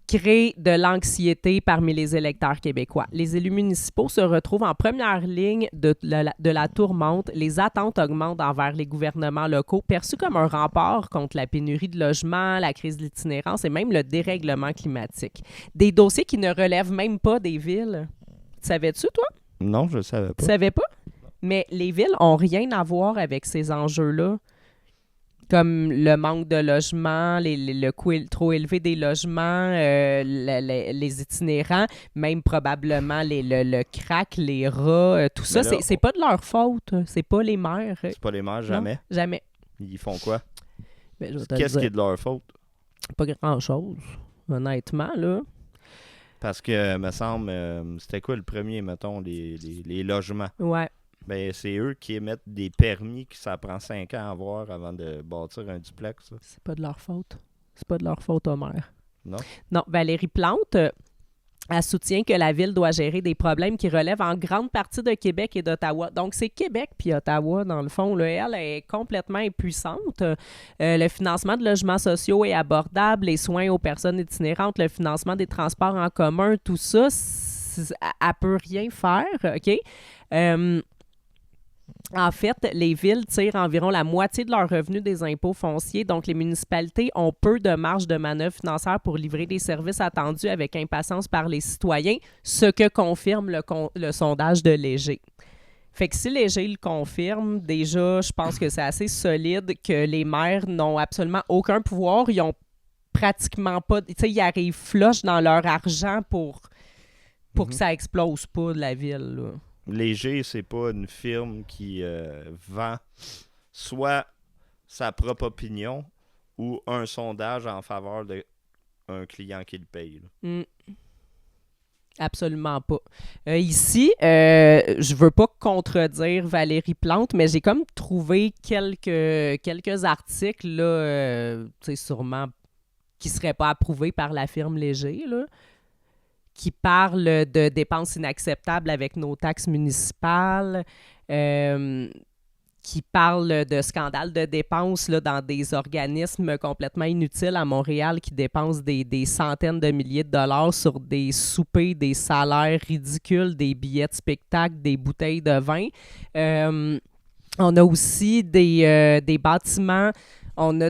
crée de l'anxiété parmi les électeurs québécois. Les élus municipaux se retrouvent en première ligne de la tourmente. Les attentes augmentent envers les gouvernements locaux, perçus comme un rempart contre la pénurie de logements, la crise de l'itinérance et même le dérèglement climatique. Des dossiers qui ne relèvent même pas des villes. Savais-tu, toi? Non, je ne savais pas. Tu savais pas? Mais les villes n'ont rien à voir avec ces enjeux-là. Comme le manque de logements, le coût trop élevé des logements, les itinérants, même probablement le crack, les rats, tout ça, là, c'est pas de leur faute. C'est pas les maires. C'est pas les maires, jamais? Non, jamais. Ils font quoi? Ben, je vais te Qu'est-ce le qui est dire. de leur faute? Pas grand-chose, honnêtement, là. Parce que, me semble, c'était quoi le premier, mettons, les logements? Ouais. Ben, c'est eux qui émettent des permis que ça prend 5 ans à avoir avant de bâtir un duplex. Ça. C'est pas de leur faute. C'est pas de leur faute aux maires. Non? Non, Valérie Plante, elle soutient que la ville doit gérer des problèmes qui relèvent en grande partie de Québec et d'Ottawa. Donc, c'est Québec puis Ottawa, dans le fond. Là, elle est complètement impuissante. Le financement de logements sociaux est abordable, les soins aux personnes itinérantes, le financement des transports en commun, tout ça, elle peut rien faire, OK? En fait, les villes tirent environ la moitié de leurs revenus des impôts fonciers, donc les municipalités ont peu de marge de manœuvre financière pour livrer des services attendus avec impatience par les citoyens, ce que confirme le sondage de Léger. Fait que si Léger le confirme, déjà, je pense que c'est assez solide que les maires n'ont absolument aucun pouvoir. Ils ont pratiquement pas... Tu sais, ils arrivent flush dans leur argent pour que ça explose pas de la ville, là. Léger, c'est pas une firme qui vend soit sa propre opinion ou un sondage en faveur d'un client qui le paye. Absolument pas. Ici, je veux pas contredire Valérie Plante, mais j'ai comme trouvé quelques articles, là, sûrement qui seraient pas approuvés par la firme Léger, là, qui parle de dépenses inacceptables avec nos taxes municipales, qui parle de scandales de dépenses là, dans des organismes complètement inutiles à Montréal qui dépensent des centaines de milliers de dollars sur des soupers, des salaires ridicules, des billets de spectacle, des bouteilles de vin. On a aussi des bâtiments. On a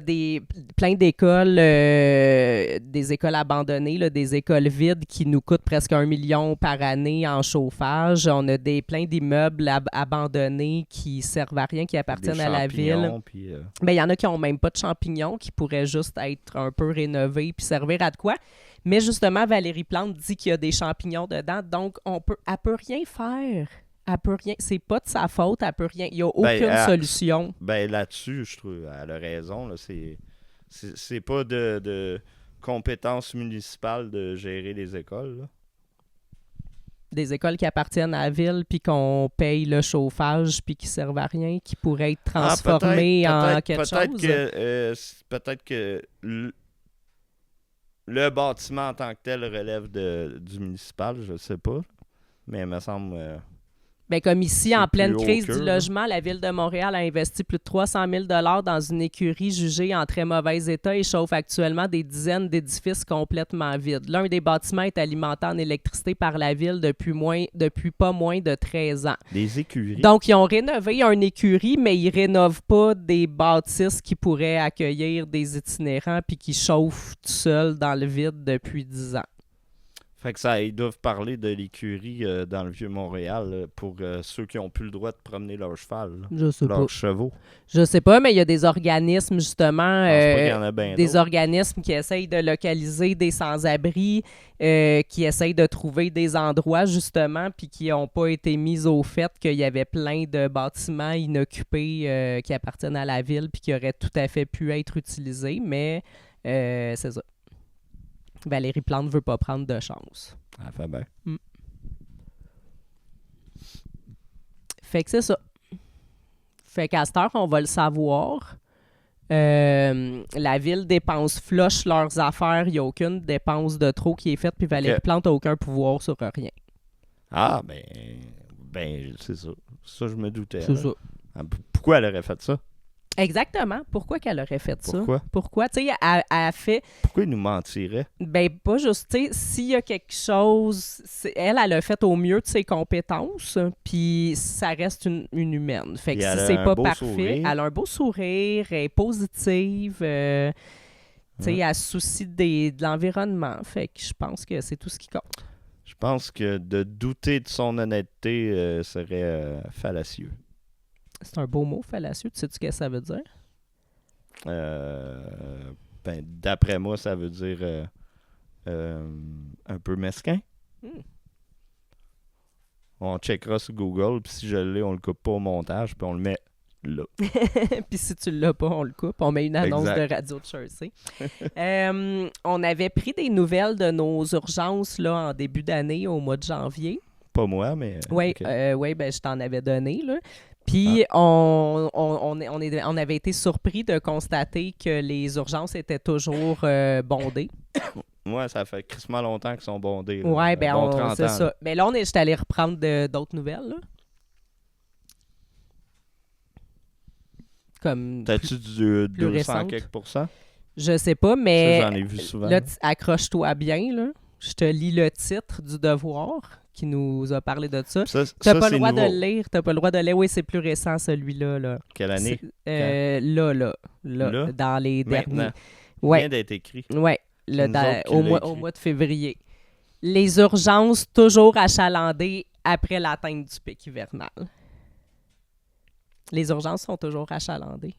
plein d'écoles, des écoles abandonnées, là, des écoles vides qui nous coûtent presque 1 million par année en chauffage. On a plein d'immeubles abandonnés qui servent à rien, qui appartiennent à la ville. Il y en a qui n'ont même pas de champignons, qui pourraient juste être un peu rénovés puis servir à de quoi. Mais justement, Valérie Plante dit qu'il y a des champignons dedans, donc elle peut rien faire. Elle peut rien. C'est pas de sa faute, elle peut rien. Il n'y a aucune solution. Là-dessus, je trouve elle a raison. Là, c'est pas de compétence municipale de gérer les écoles. Là. Des écoles qui appartiennent à la ville, puis qu'on paye le chauffage, puis qui servent à rien, qui pourraient être transformées en quelque chose. Peut-être que le bâtiment en tant que tel relève du municipal, je sais pas. Mais il me semble... comme ici, en pleine crise du logement, la Ville de Montréal a investi plus de 300 000 $ dans une écurie jugée en très mauvais état et chauffe actuellement des dizaines d'édifices complètement vides. L'un des bâtiments est alimenté en électricité par la Ville depuis pas moins de 13 ans. Des écuries? Donc, ils ont rénové une écurie, mais ils rénovent pas des bâtisses qui pourraient accueillir des itinérants puis qui chauffent tout seuls dans le vide depuis 10 ans. Fait que ils doivent parler de l'écurie dans le Vieux-Montréal pour ceux qui n'ont plus le droit de promener leur cheval. Leurs chevaux. Je sais pas, mais il y a des organismes, justement, des organismes qui essayent de localiser des sans-abri, qui essayent de trouver des endroits, justement, puis qui n'ont pas été mis au fait qu'il y avait plein de bâtiments inoccupés qui appartiennent à la ville puis qui auraient tout à fait pu être utilisés, mais c'est ça. Valérie Plante ne veut pas prendre de chance. Ah, fait bien. Fait que c'est ça. Fait qu'à cette heure, on va le savoir. La ville dépense flush leurs affaires. Il n'y a aucune dépense de trop qui est faite. Puis Valérie Plante n'a aucun pouvoir sur rien. Ah, ben c'est ça. Ça, je me doutais. C'est ça. Pourquoi elle aurait fait ça? Exactement. Pourquoi qu'elle aurait fait ça? Pourquoi? Tu sais, elle a fait... Pourquoi il nous mentirait? Ben, pas juste, tu sais, s'il y a quelque chose... Elle a fait au mieux de ses compétences, puis ça reste une humaine. Fait que si c'est pas parfait, elle a un beau sourire, elle est positive, tu sais, elle se soucie de l'environnement. Fait que je pense que c'est tout ce qui compte. Je pense que de douter de son honnêteté serait fallacieux. C'est un beau mot, fallacieux. Tu sais-tu ce que ça veut dire? Ben, d'après moi, ça veut dire un peu mesquin. On checkera sur Google, puis si je l'ai, on le coupe pas au montage, puis on le met là. Puis si tu l'as pas, on le coupe. On met une annonce Exact. de Radio de Jersey. On avait pris des nouvelles de nos urgences là, en début d'année, au mois de janvier. Pas moi, mais... Oui, okay. Ben, je t'en avais donné, là. Puis on avait été surpris de constater que les urgences étaient toujours bondées. Ouais, ça fait crissement longtemps qu'ils sont bondés. Oui, ben bon 30 c'est ans, ça. Mais là, je suis allé reprendre d'autres nouvelles, là. Comme t'as-tu du plus 200 récente. quelques %? Je sais pas, mais ça, j'en ai vu souvent. Là, accroche-toi bien, là. Je te lis le titre du Devoir qui nous a parlé de ça. T'as pas le droit de le lire. T'as pas le droit de le lire. Oui, c'est plus récent, celui-là. Là. Quelle année? Là, dans les derniers. Ouais. Vient d'être écrit. Oui, au mois de février. Les urgences toujours achalandées après l'atteinte du pic hivernal. Les urgences sont toujours achalandées.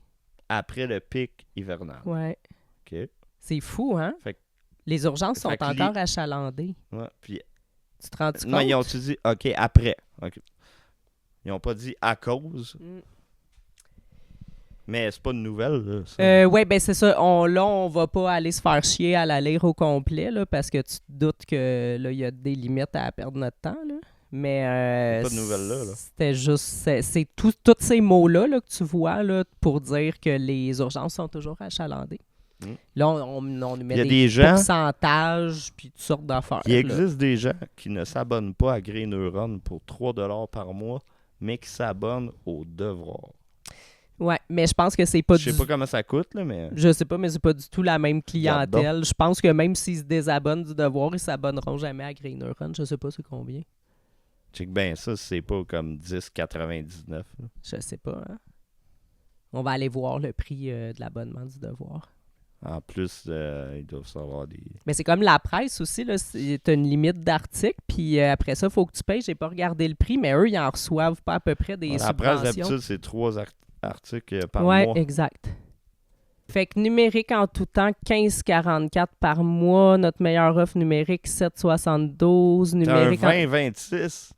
Après le pic hivernal. Oui. OK. C'est fou, hein? Les urgences sont encore achalandées. Ouais, puis... Tu te rends compte? Non, ils ont-tu dit, OK, après. Okay. Ils n'ont pas dit à cause. Mais c'est pas une nouvelle, là. Oui, ben c'est ça. On va pas aller se faire chier à la lire au complet, là, parce que tu te doutes que là, il y a des limites à perdre notre temps, là. Mais pas de nouvelles là. C'était juste... C'est tous ces mots-là là, que tu vois là, pour dire que les urgences sont toujours achalandées. Là, on nous met des pourcentages puis toutes sortes d'affaires. Il existe des gens qui ne s'abonnent pas à Grey Neuron pour 3$ par mois, mais qui s'abonnent au Devoir. Oui, mais je pense que c'est pas Je sais pas comment ça coûte, là, mais... Je sais pas, mais c'est pas du tout la même clientèle. Je pense que même s'ils se désabonnent du Devoir, ils s'abonneront jamais à Grey Neuron. Je sais pas c'est combien. Check bien ça, c'est pas comme 10,99. Je sais pas, hein? On va aller voir le prix de l'abonnement du Devoir. En plus, ils doivent savoir des... Mais c'est comme la presse aussi, là. T'as une limite d'articles, puis après ça, il faut que tu payes. J'ai pas regardé le prix, mais eux, ils en reçoivent pas à peu près des subventions. La presse, d'habitude, c'est 3 articles par mois. Oui, exact. Fait que numérique en tout temps, 15,44 par mois. Notre meilleure offre numérique, 7,72. Numérique 20,26.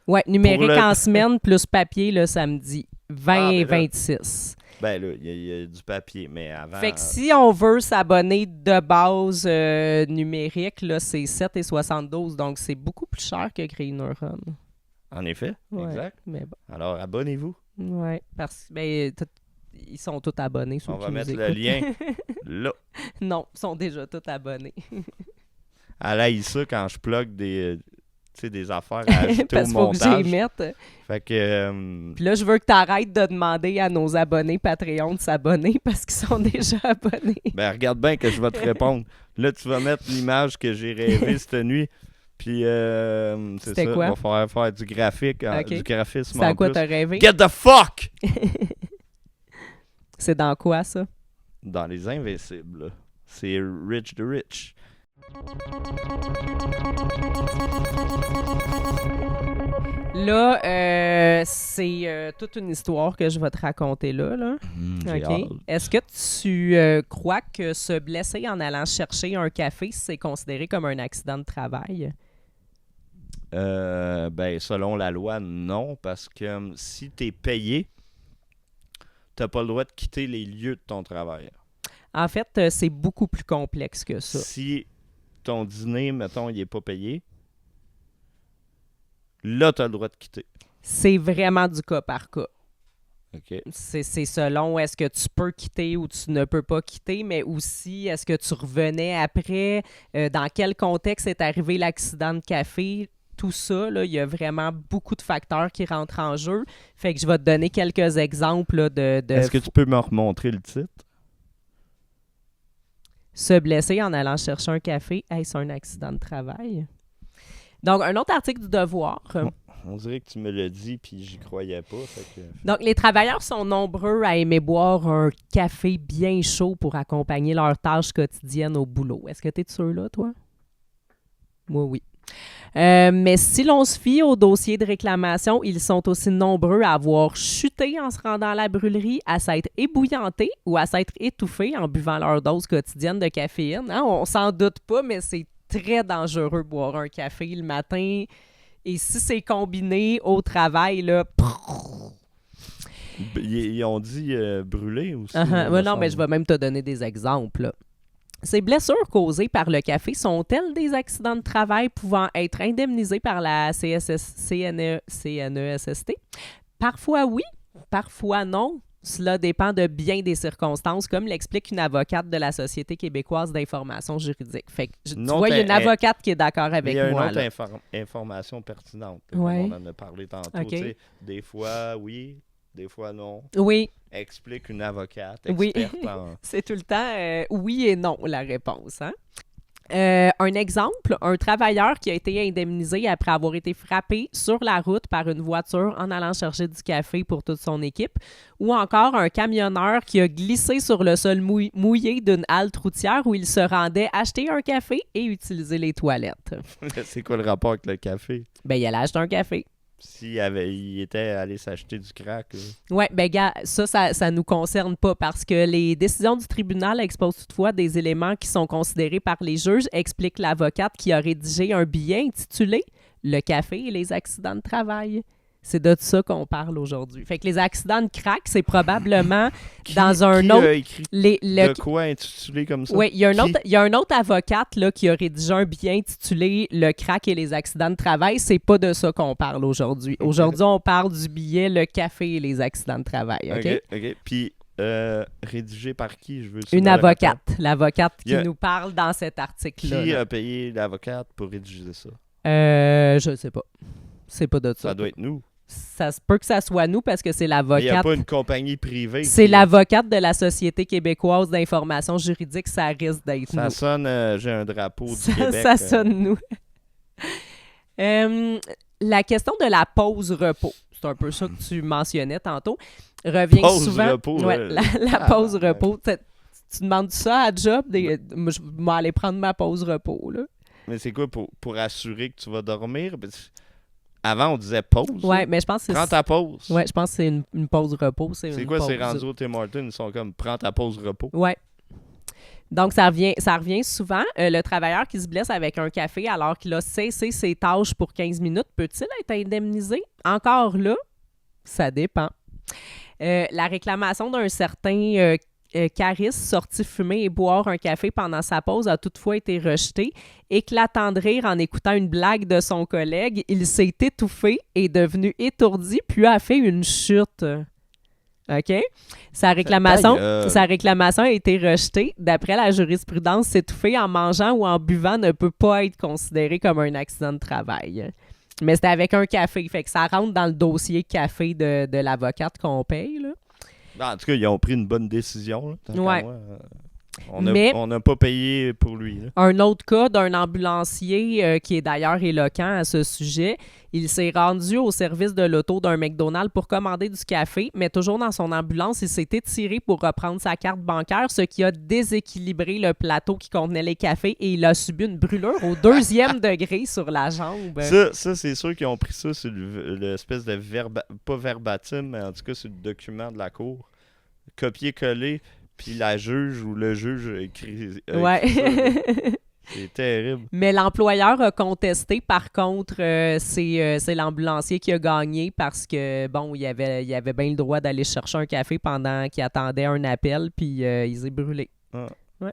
Oui, numérique en semaine plus papier le samedi. 20,26. Ben là, il y a du papier, mais avant... Fait que si on veut s'abonner de base numérique, là, c'est 7,72. Donc, c'est beaucoup plus cher que Grey Neuron. En effet, exact. Mais bon. Alors, abonnez-vous. Oui, parce que ils sont tous abonnés. On va mettre le lien là. Non, ils sont déjà tous abonnés. Elle haït ça quand je plug des affaires à ajouter au montage. Parce qu'il faut que j'y mette. Fait que... Puis là, je veux que tu arrêtes de demander à nos abonnés Patreon de s'abonner parce qu'ils sont déjà abonnés. Ben, regarde bien que je vais te répondre. Là, tu vas mettre l'image que j'ai rêvée cette nuit. Puis, c'est ça. Quoi? On va falloir faire du graphique, du graphisme c'est en à quoi plus. t'as rêvé? Get the fuck! C'est dans quoi, ça? Dans Les Invincibles. C'est Rich the Rich. Là, c'est toute une histoire que je vais te raconter là. Okay. Est-ce que tu crois que se blesser en allant chercher un café, c'est considéré comme un accident de travail? Ben, selon la loi, non, parce que si tu es payé, tu n'as pas le droit de quitter les lieux de ton travail. En fait, c'est beaucoup plus complexe que ça. Si ton dîner, mettons, il n'est pas payé, là, tu as le droit de quitter. C'est vraiment du cas par cas. Okay. C'est selon est-ce que tu peux quitter ou tu ne peux pas quitter, mais aussi est-ce que tu revenais après, dans quel contexte est arrivé l'accident de café. tout ça, là, il y a vraiment beaucoup de facteurs qui rentrent en jeu. Fait que je vais te donner quelques exemples là, de... Est-ce que tu peux me remontrer le titre? Se blesser en allant chercher un café, est-ce un accident de travail? Donc, un autre article du Devoir. On dirait que tu me l'as dit, puis j'y croyais pas. Fait que... Donc, les travailleurs sont nombreux à aimer boire un café bien chaud pour accompagner leurs tâches quotidiennes au boulot. Est-ce que tu es de ceux-là, toi? Moi, oui. Mais si l'on se fie au dossier de réclamation, ils sont aussi nombreux à avoir chuté en se rendant à la brûlerie, à s'être ébouillantés ou à s'être étouffés en buvant leur dose quotidienne de caféine. Hein? On s'en doute pas, mais c'est très dangereux de boire un café le matin. Et si c'est combiné au travail, là... Ils ont dit brûler aussi. Non, mais je vais même te donner des exemples, là. Ces blessures causées par le café sont-elles des accidents de travail pouvant être indemnisés par la CNESST? Parfois oui, parfois non. Cela dépend de bien des circonstances, comme l'explique une avocate de la Société québécoise d'information juridique. Fait que, tu vois, il y a une avocate qui est d'accord avec moi. Il y a une autre information pertinente. Ouais. On en a parlé tantôt. Okay. Des fois, oui. Des fois, non. Oui. Explique une avocate experte en... C'est tout le temps oui et non, la réponse. Hein? Un exemple, un travailleur qui a été indemnisé après avoir été frappé sur la route par une voiture en allant chercher du café pour toute son équipe, ou encore un camionneur qui a glissé sur le sol mouillé d'une halte routière où il se rendait acheter un café et utiliser les toilettes. C'est quoi le rapport avec le café? Ben, il allait acheter un café. Il était allé s'acheter du crack. Oui, bien, gars, ça nous concerne pas parce que les décisions du tribunal exposent toutefois des éléments qui sont considérés par les juges, explique l'avocate qui a rédigé un billet intitulé « Le café et les accidents de travail ». C'est de ça qu'on parle aujourd'hui. Fait que les accidents de crack, c'est probablement dans un autre... a écrit de quoi intitulé comme ça? Oui, il y a un autre avocate là, qui a rédigé un billet intitulé « Le crack et les accidents de travail ». C'est pas de ça qu'on parle aujourd'hui. Aujourd'hui, on parle du billet « Le café et les accidents de travail ». OK. Puis, rédigé par qui? Je veux une avocate. L'avocate qui nous parle dans cet article-là. Qui a payé l'avocate pour rédiger ça? Je sais pas. C'est pas de ça. Ça doit être nous. Ça se peut que ça soit nous parce que c'est l'avocate. Il n'y a pas une compagnie privée. C'est l'avocate de la Société québécoise d'information juridique. Ça risque d'être nous. Ça sonne, j'ai un drapeau du Québec. Ça sonne nous. La question de la pause-repos, c'est un peu ça que tu mentionnais tantôt, revient souvent. Repos, la pause-repos. Tu demandes ça à job? Je vais aller prendre ma pause-repos. Là. Mais c'est quoi pour assurer que tu vas dormir? Avant, on disait pause. Ouais, mais je pense que c'est... Prends ta pause. Ouais, je pense que c'est une pause repos. C'est quoi, c'est rendu au Tim Hortons? Ils sont comme, prends ta pause repos. Ouais. Donc, ça revient souvent. Le travailleur qui se blesse avec un café alors qu'il a cessé ses tâches pour 15 minutes, peut-il être indemnisé? Encore là, ça dépend. La réclamation d'un certain... Caris, sorti fumer et boire un café pendant sa pause, a toutefois été rejeté. Éclatant de rire en écoutant une blague de son collègue, il s'est étouffé, est devenu étourdi, puis a fait une chute. OK? Sa réclamation a été rejetée. D'après la jurisprudence, s'étouffer en mangeant ou en buvant ne peut pas être considéré comme un accident de travail. Mais c'était avec un café, fait que ça rentre dans le dossier café de l'avocate qu'on paye, là. En tout cas, ils ont pris une bonne décision. Ouais. On n'a pas payé pour lui. Là. Un autre cas d'un ambulancier qui est d'ailleurs éloquent à ce sujet. Il s'est rendu au service de l'auto d'un McDonald's pour commander du café, mais toujours dans son ambulance, il s'est étiré pour reprendre sa carte bancaire, ce qui a déséquilibré le plateau qui contenait les cafés et il a subi une brûlure au 2e degré sur la jambe. Ça c'est sûr qu'ils ont pris ça sur l'espèce de pas verbatim, mais en tout cas sur le document de la cour. Copier-coller. Puis la juge ou le juge écrit ouais. C'est terrible. Mais l'employeur a contesté. Par contre, c'est l'ambulancier qui a gagné parce que, bon, il avait bien le droit d'aller chercher un café pendant qu'il attendait un appel, puis il s'est brûlé. Ah. Ouais.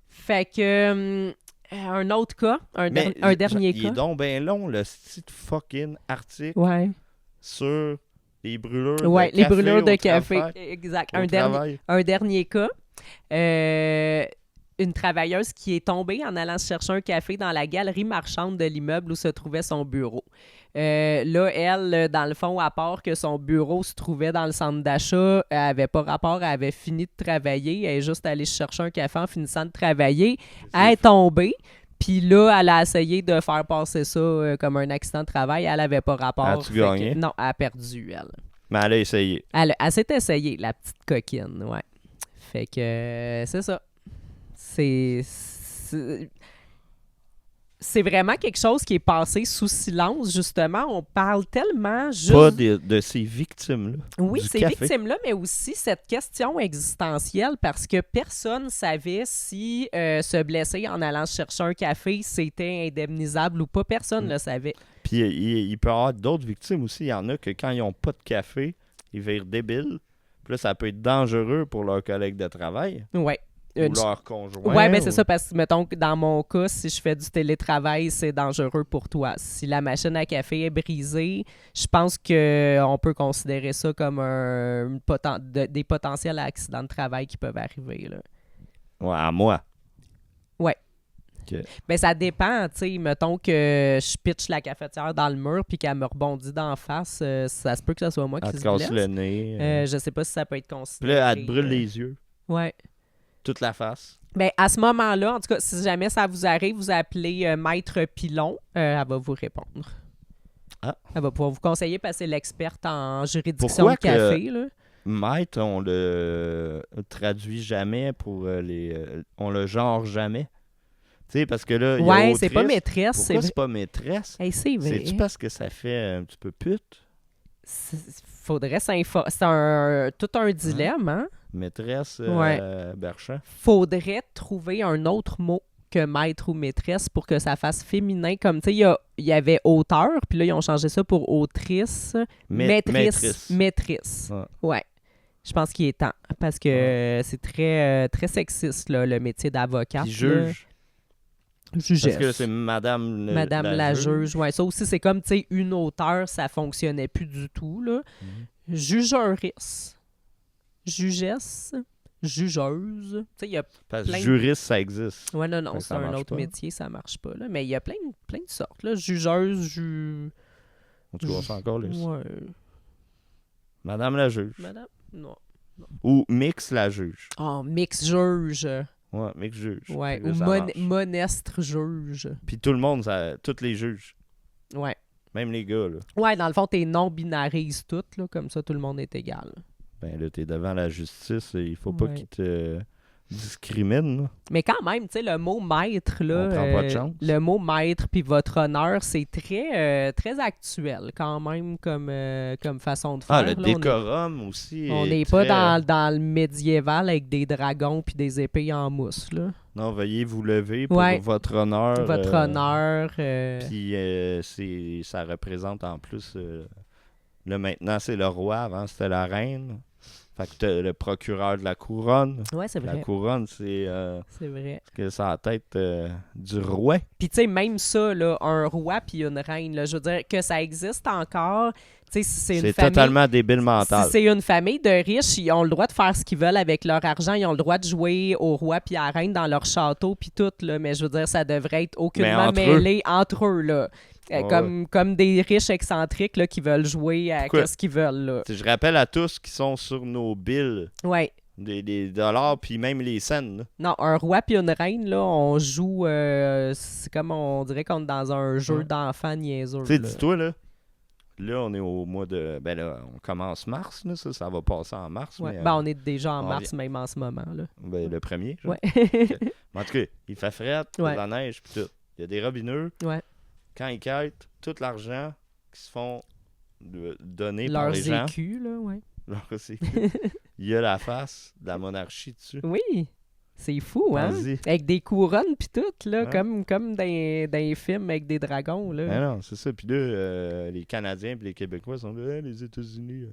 Fait que, un autre cas, un dernier cas. Il est donc bien long, le style fucking article sur... les brûlures de café. Les brûlures de café. Exact. Un dernier cas. une travailleuse qui est tombée en allant chercher un café dans la galerie marchande de l'immeuble où se trouvait son bureau. Là, elle, dans le fond, à part que son bureau se trouvait dans le centre d'achat, elle n'avait pas rapport, elle avait fini de travailler, elle est juste allée chercher un café en finissant de travailler, elle est tombée, puis là, elle a essayé de faire passer ça comme un accident de travail, elle n'avait pas rapport. As-tu gagné? Non, elle a perdu, elle. Mais elle a essayé. Elle s'est essayée, la petite coquine, ouais. Fait que c'est ça. C'est vraiment quelque chose qui est passé sous silence, justement. On parle tellement juste... Pas de ces victimes-là. Oui, du ces café. victimes-là, mais aussi cette question existentielle parce que personne ne savait si se blesser en allant chercher un café, c'était indemnisable ou pas. Personne ne le savait. Puis il peut y avoir d'autres victimes aussi. Il y en a que quand ils n'ont pas de café, ils virent débiles. Puis là, ça peut être dangereux pour leurs collègues de travail. Oui. Ou leur conjoint. Oui, bien c'est ça, parce que, mettons, que dans mon cas, si je fais du télétravail, c'est dangereux pour toi. Si la machine à café est brisée, je pense qu'on peut considérer ça comme des potentiels accidents de travail qui peuvent arriver. Là. Ouais, à moi. Ouais. Okay. Ben, ça dépend, tu sais, mettons que je pitche la cafetière dans le mur puis qu'elle me rebondit d'en face, ça se peut que ce soit moi qui se blesse. Elle te casse le nez. Je sais pas si ça peut être Puis considéré. là, elle te brûle les yeux. Ouais. Toute la face. Ben, à ce moment-là, en tout cas, si jamais ça vous arrive, vous appelez Maître Pilon, elle va vous répondre. Ah. Elle va pouvoir vous conseiller parce que c'est l'experte en juridiction Pourquoi de café. Là. Maître, on le traduit jamais pour on le genre jamais. Tu sais, parce que là, il y a ouais, autrice. c'est pas maîtresse. Pourquoi c'est pas maîtresse? Hey, c'est vrai. C'est-tu parce que ça fait un petit peu pute? Faudrait s'informer. C'est tout un dilemme, hein? Maîtresse Berchamp. Faudrait trouver un autre mot que maître ou maîtresse pour que ça fasse féminin. Comme, tu sais, il y avait auteur, puis là, ils ont changé ça pour autrice. Maîtrise. Ouais. Je pense qu'il est temps, parce que c'est très, très sexiste, là, le métier d'avocat. Puis juge. Jugesse. Parce que c'est Madame la juge. Ouais, ça aussi, c'est comme, tu sais, une auteure, ça fonctionnait plus du tout, là. Jugeurisse. Jugesse. Jugeuse. Tu sais, il y a parce plein que juriste, ça existe. Ouais, non, c'est un autre métier, ça marche pas, là. Mais il y a plein de sortes, là. Jugeuse, On te voit ça encore, là. Ouais. Madame la juge. Madame? Non. Ou mix la juge. Oh, mix juge. Ouais, mix juge. Ouais, ou monestre juge. Puis tout le monde, tous les juges. Ouais. Même les gars, là. Ouais, dans le fond, t'es non-binarises toutes, là, comme ça, tout le monde est égal. Ben là, t'es devant la justice, il faut pas qu'ils te discriminent. Là. Mais quand même, tu sais, le mot maître, là, on prend pas de chance. le mot maître puis votre honneur, c'est très, très actuel quand même comme façon de faire. Ah, le là, décorum aussi. On n'est très... pas dans le médiéval avec des dragons puis des épées en mousse, là. Non, veuillez vous lever pour votre honneur. Votre honneur. Puis ça représente en plus... là, maintenant, c'est le roi. Avant, c'était la reine. Fait que t'as le procureur de la couronne. Ouais, c'est vrai. La couronne, c'est vrai. Que c'est la tête du roi. Puis tu sais, même ça, là, un roi puis une reine, là, je veux dire que ça existe encore. Tu sais, si c'est une famille, totalement débile mental. Si c'est une famille de riches, ils ont le droit de faire ce qu'ils veulent avec leur argent. Ils ont le droit de jouer au roi puis à la reine dans leur château puis tout, là. Mais je veux dire, ça devrait être aucunement mêlé entre eux, là. Comme des riches excentriques là, qui veulent jouer à ce qu'ils veulent. Là. Je rappelle à tous qui sont sur nos billes des dollars puis même les scènes. Là. Non, un roi puis une reine, là, on joue... c'est comme on dirait qu'on est dans un jeu d'enfants niaiseux. Tu sais, dis-toi, là, on est au mois de... Ben là, on commence mars, là, ça va passer en mars. Ouais. Mais, ben, on est déjà en mars, même en ce moment. Là. Ben, le 1er. Ouais. Okay. En tout cas, il fait fret, il y a de la neige puis tout. Il y a des robineux. Ouais. Quand ils quittent, tout l'argent qui se font donner par les gens... Leurs écus, là, ouais. Leurs écus. Il y a la face de la monarchie dessus. Oui, c'est fou, hein? Avec des couronnes pis tout, là, comme dans les films avec des dragons, là. Ben non, c'est ça. Puis là, les Canadiens et les Québécois sont là, les États-Unis...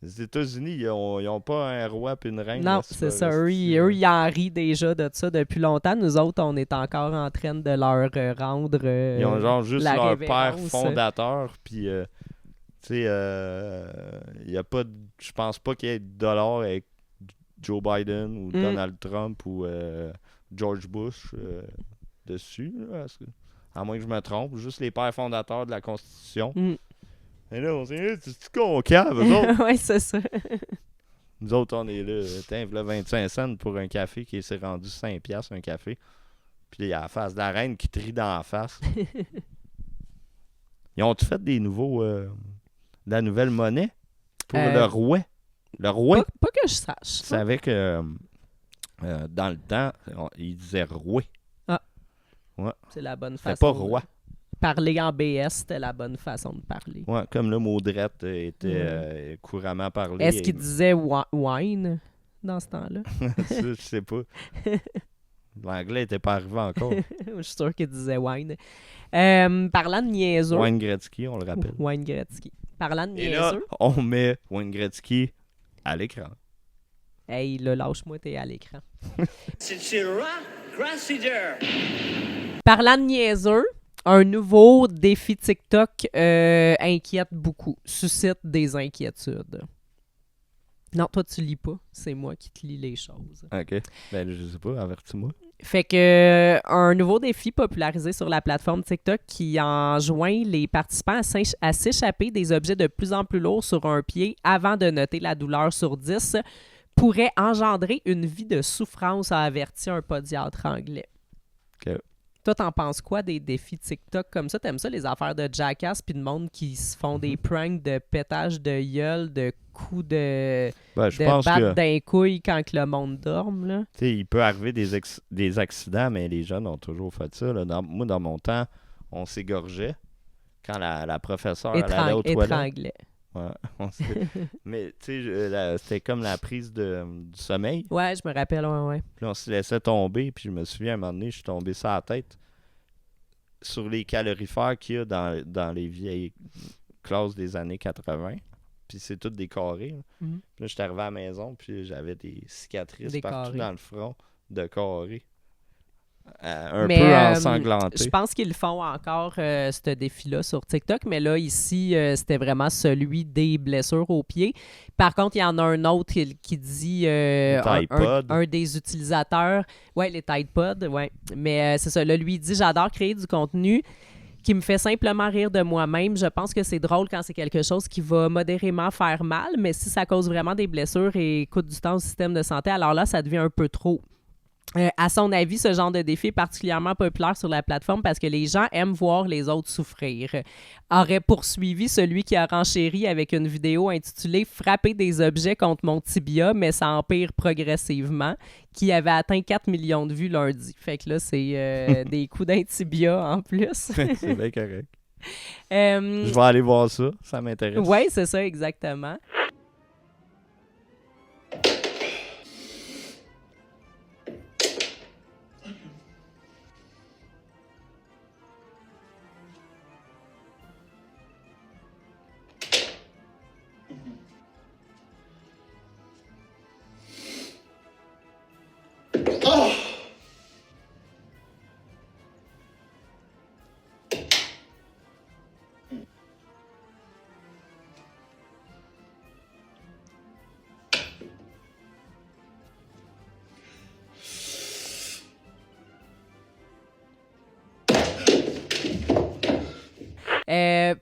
Les États-Unis, ils ont pas un roi et une reine. Non, là, c'est ça. Eux, ils en rient déjà de ça depuis longtemps. Nous autres, on est encore en train de leur rendre ils ont genre juste leur père révérence. fondateur. Puis, tu sais, il y a pas... Je pense pas qu'il y ait de dollars avec Joe Biden ou Donald Trump ou George Bush dessus, là, à moins que je me trompe, juste les pères fondateurs de la Constitution. Et là, on se dit, c'est-tu concave, eux autres? Oui, c'est ça. Nous autres, on est là, tiens, voilà 25 cents pour un café qui s'est rendu 5 piastres, un café. Puis il y a la face de la reine qui trie dans la face. Ils ont-tu fait des nouveaux... de la nouvelle monnaie pour le rouet? Le rouet? Pas que je sache. Tu savais que dans le temps, ils disaient rouet. Ah. Ouais. C'est la bonne façon. C'est pas roi. Parler en BS, c'était la bonne façon de parler. Ouais, comme le mot drette était couramment parlé. Est-ce qu'il disait wine dans ce temps-là? Ça, je sais pas. L'anglais n'était pas arrivé encore. Je suis sûr qu'il disait wine. Parlant de niaiseux... Wayne Gretzky, on le rappelle. Wayne Gretzky. Parlant de niaiseux... Et là, on met Wayne Gretzky à l'écran. Hey, là, lâche-moi, t'es à l'écran. C'est Rock Grassider. Parlant de niaiseux, un nouveau défi TikTok inquiète beaucoup, suscite des inquiétudes. Non, toi, tu lis pas. C'est moi qui te lis les choses. OK. Ben, je sais pas, avertis-moi. Fait que un nouveau défi popularisé sur la plateforme TikTok qui enjoint les participants à s'échapper des objets de plus en plus lourds sur un pied avant de noter la douleur sur 10 pourrait engendrer une vie de souffrance, a averti un podiatre anglais. OK. Toi, t'en penses quoi des défis TikTok comme ça? T'aimes ça, les affaires de jackass puis de monde qui se font des pranks de pétage de gueule, de coups de, je pense battre que d'un couille quand que le monde dorme, là? Tu sais, il peut arriver des accidents, mais les jeunes ont toujours fait ça. Là. Moi, dans mon temps, on s'égorgeait quand la professeure elle allait aux toilettes. Étranglait. Ouais, mais tu sais, c'était comme la prise du sommeil. Ouais, je me rappelle, ouais. Puis là, on se laissait tomber, puis je me souviens, à un moment donné, je suis tombé sur la tête sur les calorifères qu'il y a dans les vieilles classes des années 80. Puis c'est tout des carrés. Puis là, je suis arrivé à la maison, puis j'avais des cicatrices partout dans le front de carrés. Un peu ensanglanté. Je pense qu'ils font encore ce défi-là sur TikTok, mais là, ici, c'était vraiment celui des blessures aux pieds. Par contre, il y en a un autre qui dit un des utilisateurs. Ouais, les Tide Pods, ouais. Mais c'est ça, là, lui, il dit « J'adore créer du contenu qui me fait simplement rire de moi-même. Je pense que c'est drôle quand c'est quelque chose qui va modérément faire mal, mais si ça cause vraiment des blessures et coûte du temps au système de santé, alors là, ça devient un peu trop. » À son avis, ce genre de défi est particulièrement populaire sur la plateforme parce que les gens aiment voir les autres souffrir. Aurait poursuivi celui qui a renchéri avec une vidéo intitulée « Frapper des objets contre mon tibia, mais ça empire progressivement », qui avait atteint 4 millions de vues lundi. Fait que là, c'est des coups d'un tibia en plus. C'est bien correct. Je vais aller voir ça, ça m'intéresse. Oui, c'est ça, exactement.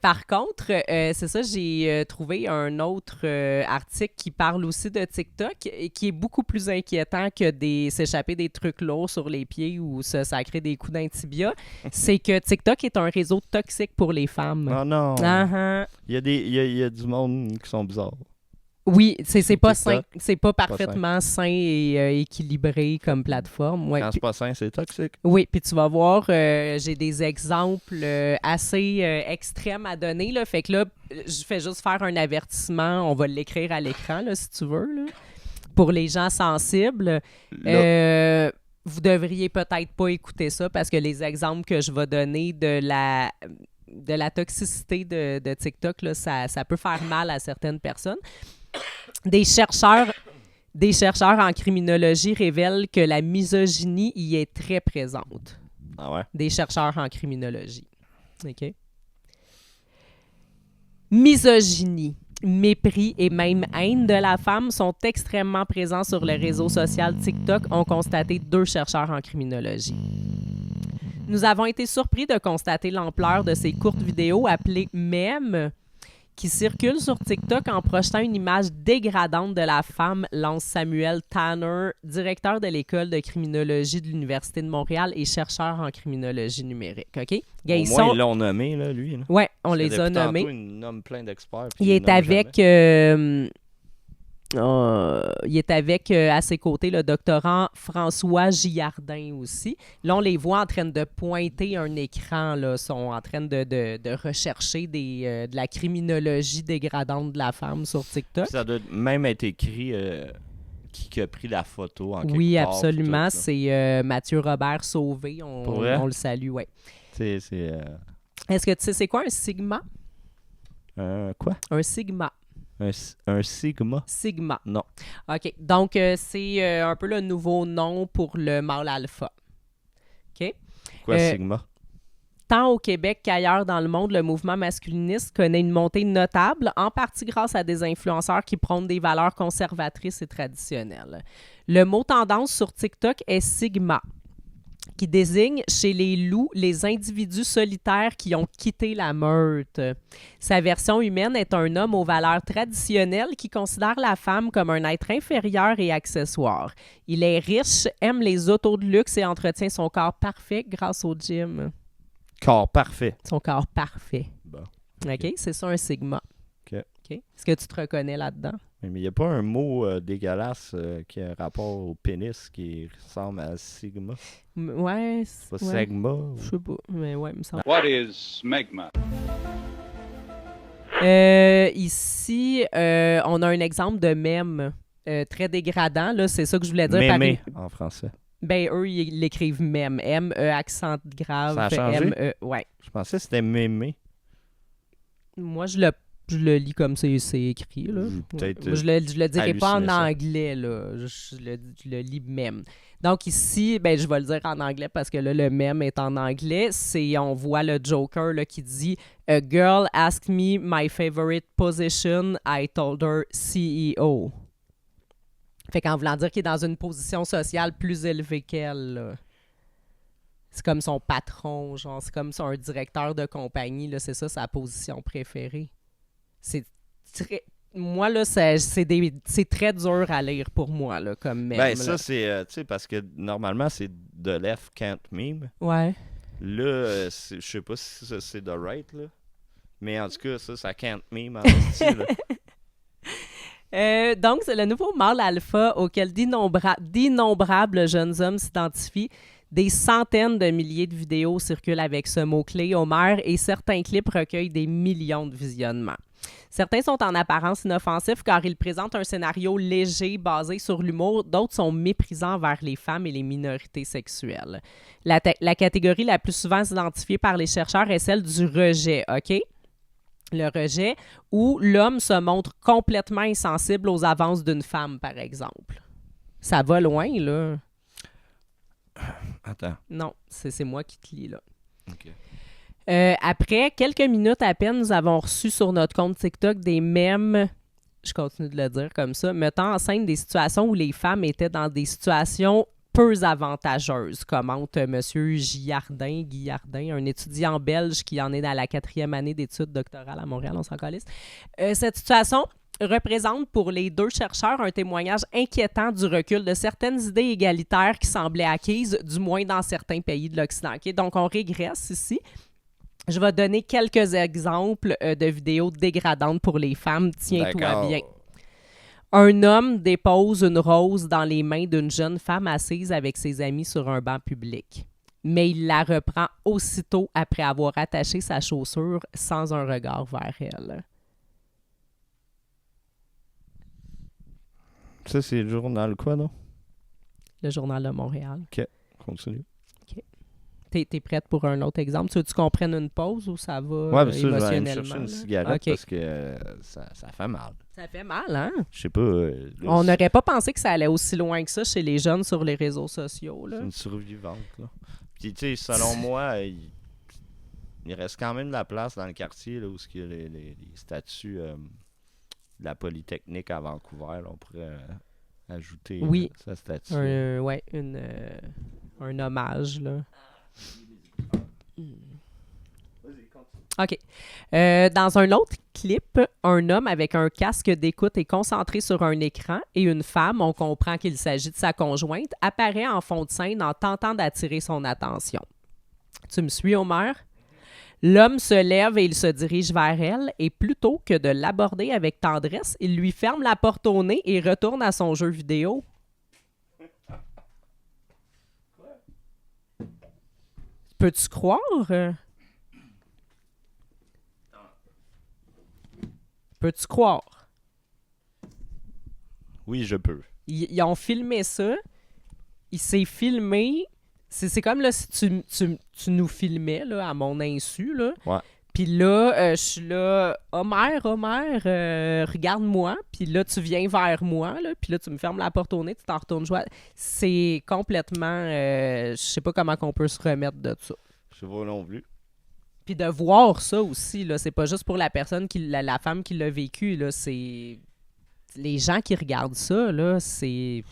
Par contre, c'est ça, j'ai trouvé un autre article qui parle aussi de TikTok et qui est beaucoup plus inquiétant que s'échapper des trucs lourds sur les pieds ou se sacrer des coups d'un tibia. C'est que TikTok est un réseau toxique pour les femmes. Oh non! Uh-huh. Il y a du monde qui sont bizarres. Oui, c'est pas sain. C'est pas parfaitement sain et équilibré comme plateforme. Ouais. Quand c'est pas sain, c'est toxique. Oui, puis tu vas voir, j'ai des exemples assez extrêmes à donner. Là, fait que là, je fais juste faire un avertissement. On va l'écrire à l'écran, là, si tu veux. Là. Pour les gens sensibles, vous devriez peut-être pas écouter ça parce que les exemples que je vais donner de la toxicité de TikTok, là, ça peut faire mal à certaines personnes. Des chercheurs en criminologie révèlent que la misogynie y est très présente. Ah ouais? Des chercheurs en criminologie. OK? Misogynie. mépris et même haine de la femme sont extrêmement présents sur le réseau social TikTok, ont constaté 2 chercheurs en criminologie. Nous avons été surpris de constater l'ampleur de ces courtes vidéos appelées mèmes qui circulent sur TikTok en projetant une image dégradante de la femme, lance Samuel Tanner, directeur de l'école de criminologie de l'Université de Montréal et chercheur en criminologie numérique. OK? Au moins, ils l'ont nommé, là, lui. Là. Oui, on Parce les que a depuis nommés. tantôt, il nomme plein d'experts. Il est avec... il est avec, à ses côtés, le doctorant François Gillardin aussi. Là, on les voit en train de pointer un écran. Là, sont en train de rechercher de la criminologie dégradante de la femme sur TikTok. Ça doit même être écrit qui a pris la photo en quelque Oui, part, absolument. tout, c'est Mathieu Robert Sauvé. On le salue, oui. Est-ce que tu sais c'est quoi un sigma? Quoi? Un sigma. Un sigma? Sigma. Non. OK. Donc, c'est un peu le nouveau nom pour le mâle alpha. OK? Quoi, sigma? Tant au Québec qu'ailleurs dans le monde, le mouvement masculiniste connaît une montée notable, en partie grâce à des influenceurs qui prônent des valeurs conservatrices et traditionnelles. Le mot tendance sur TikTok est sigma, qui désigne chez les loups les individus solitaires qui ont quitté la meute. Sa version humaine est un homme aux valeurs traditionnelles qui considère la femme comme un être inférieur et accessoire. Il est riche, aime les autos de luxe et entretient son corps parfait grâce au gym. Corps parfait. Son corps parfait. Bon. OK, c'est ça un sigma. OK. Est-ce que tu te reconnais là-dedans? Mais il n'y a pas un mot dégueulasse qui a rapport au pénis qui ressemble à sigma? Ouais. C'est pas segma? Je sais pas, mais ouais, il me semble. What is smegma? Ici, on a un exemple de mème très dégradant. Là, c'est ça que je voulais dire. Mémé en français. Ben, eux, ils l'écrivent mème. M-E, accent grave. Ça a changé? M-E, ouais. Je pensais que c'était mémé. Moi, je le lis comme c'est écrit. Là. Peut-être Je le dirais pas en ça. anglais. Là. Je le lis même. Donc ici, ben, je vais le dire en anglais parce que là, le mème est en anglais. On voit le Joker là, qui dit « A girl asked me my favorite position. I told her CEO. » Fait qu'en voulant dire qu'il est dans une position sociale plus élevée qu'elle. Là. C'est comme son patron, genre, c'est comme un directeur de compagnie, là, c'est ça sa position préférée. C'est très... Moi, là, c'est très dur à lire pour moi, là, comme meme. Ben, ça, c'est, tu sais, parce que normalement, c'est The Left Can't Meme. Ouais. Là, je sais pas si ça, c'est The Right, là. Mais en tout cas, ça can't meme en style, là. Donc, c'est le nouveau mâle alpha auquel d'innombrables jeunes hommes s'identifient. Des centaines de milliers de vidéos circulent avec ce mot-clé, Homer, et certains clips recueillent des millions de visionnements. Certains sont en apparence inoffensifs car ils présentent un scénario léger basé sur l'humour. D'autres sont méprisants vers les femmes et les minorités sexuelles. La catégorie la plus souvent identifiée par les chercheurs est celle du rejet, OK? Le rejet, où l'homme se montre complètement insensible aux avances d'une femme, par exemple. Ça va loin, là. Attends. Non, c'est moi qui te lis, là. OK. Après quelques minutes à peine, nous avons reçu sur notre compte TikTok des mèmes, je continue de le dire comme ça, mettant en scène des situations où les femmes étaient dans des situations peu avantageuses, commente M. Guillardin, un étudiant belge qui en est dans la 4e année d'études doctorales à Montréal, on s'en calisse. Cette situation représente pour les 2 chercheurs un témoignage inquiétant du recul de certaines idées égalitaires qui semblaient acquises, du moins dans certains pays de l'Occident. Okay? Donc, on régresse ici. Je vais donner quelques exemples de vidéos dégradantes pour les femmes. Tiens-toi bien. Un homme dépose une rose dans les mains d'une jeune femme assise avec ses amis sur un banc public. Mais il la reprend aussitôt après avoir attaché sa chaussure sans un regard vers elle. Ça, c'est le journal quoi, non? Le Journal de Montréal. OK, continue. OK. T'es prête pour un autre exemple? Tu veux que tu comprennes une pause ou ça va ouais, bien sûr, émotionnellement? je vais aller me chercher une cigarette okay. parce que ça fait mal. Ça fait mal, hein? Je sais pas. On n'aurait pas pensé que ça allait aussi loin que ça chez les jeunes sur les réseaux sociaux. Là. C'est une survivante, là. Puis, tu sais, selon moi, il reste quand même de la place dans le quartier là, où il y a les statues la Polytechnique à Vancouver. Là, on pourrait ajouter Oui. sa statue. Un hommage, là. OK. Dans un autre clip, un homme avec un casque d'écoute est concentré sur un écran et une femme, on comprend qu'il s'agit de sa conjointe, apparaît en fond de scène en tentant d'attirer son attention. Tu me suis, Homer? L'homme se lève et il se dirige vers elle et plutôt que de l'aborder avec tendresse, il lui ferme la porte au nez et retourne à son jeu vidéo. Peux-tu croire? Peux-tu croire? Oui, je peux. Ils ont filmé ça. Il s'est filmé. C'est comme là, si tu nous filmais là, à mon insu. Là. Ouais. Puis là, je suis là, Homer, regarde-moi. Puis là, tu viens vers moi. Là, puis là, tu me fermes la porte au nez, tu t'en retournes jouer. C'est complètement... je sais pas comment on peut se remettre de ça. Je sais pas non plus. Puis de voir ça aussi, là, c'est pas juste pour la personne, la femme qui l'a vécu, là, c'est... Les gens qui regardent ça, là, c'est...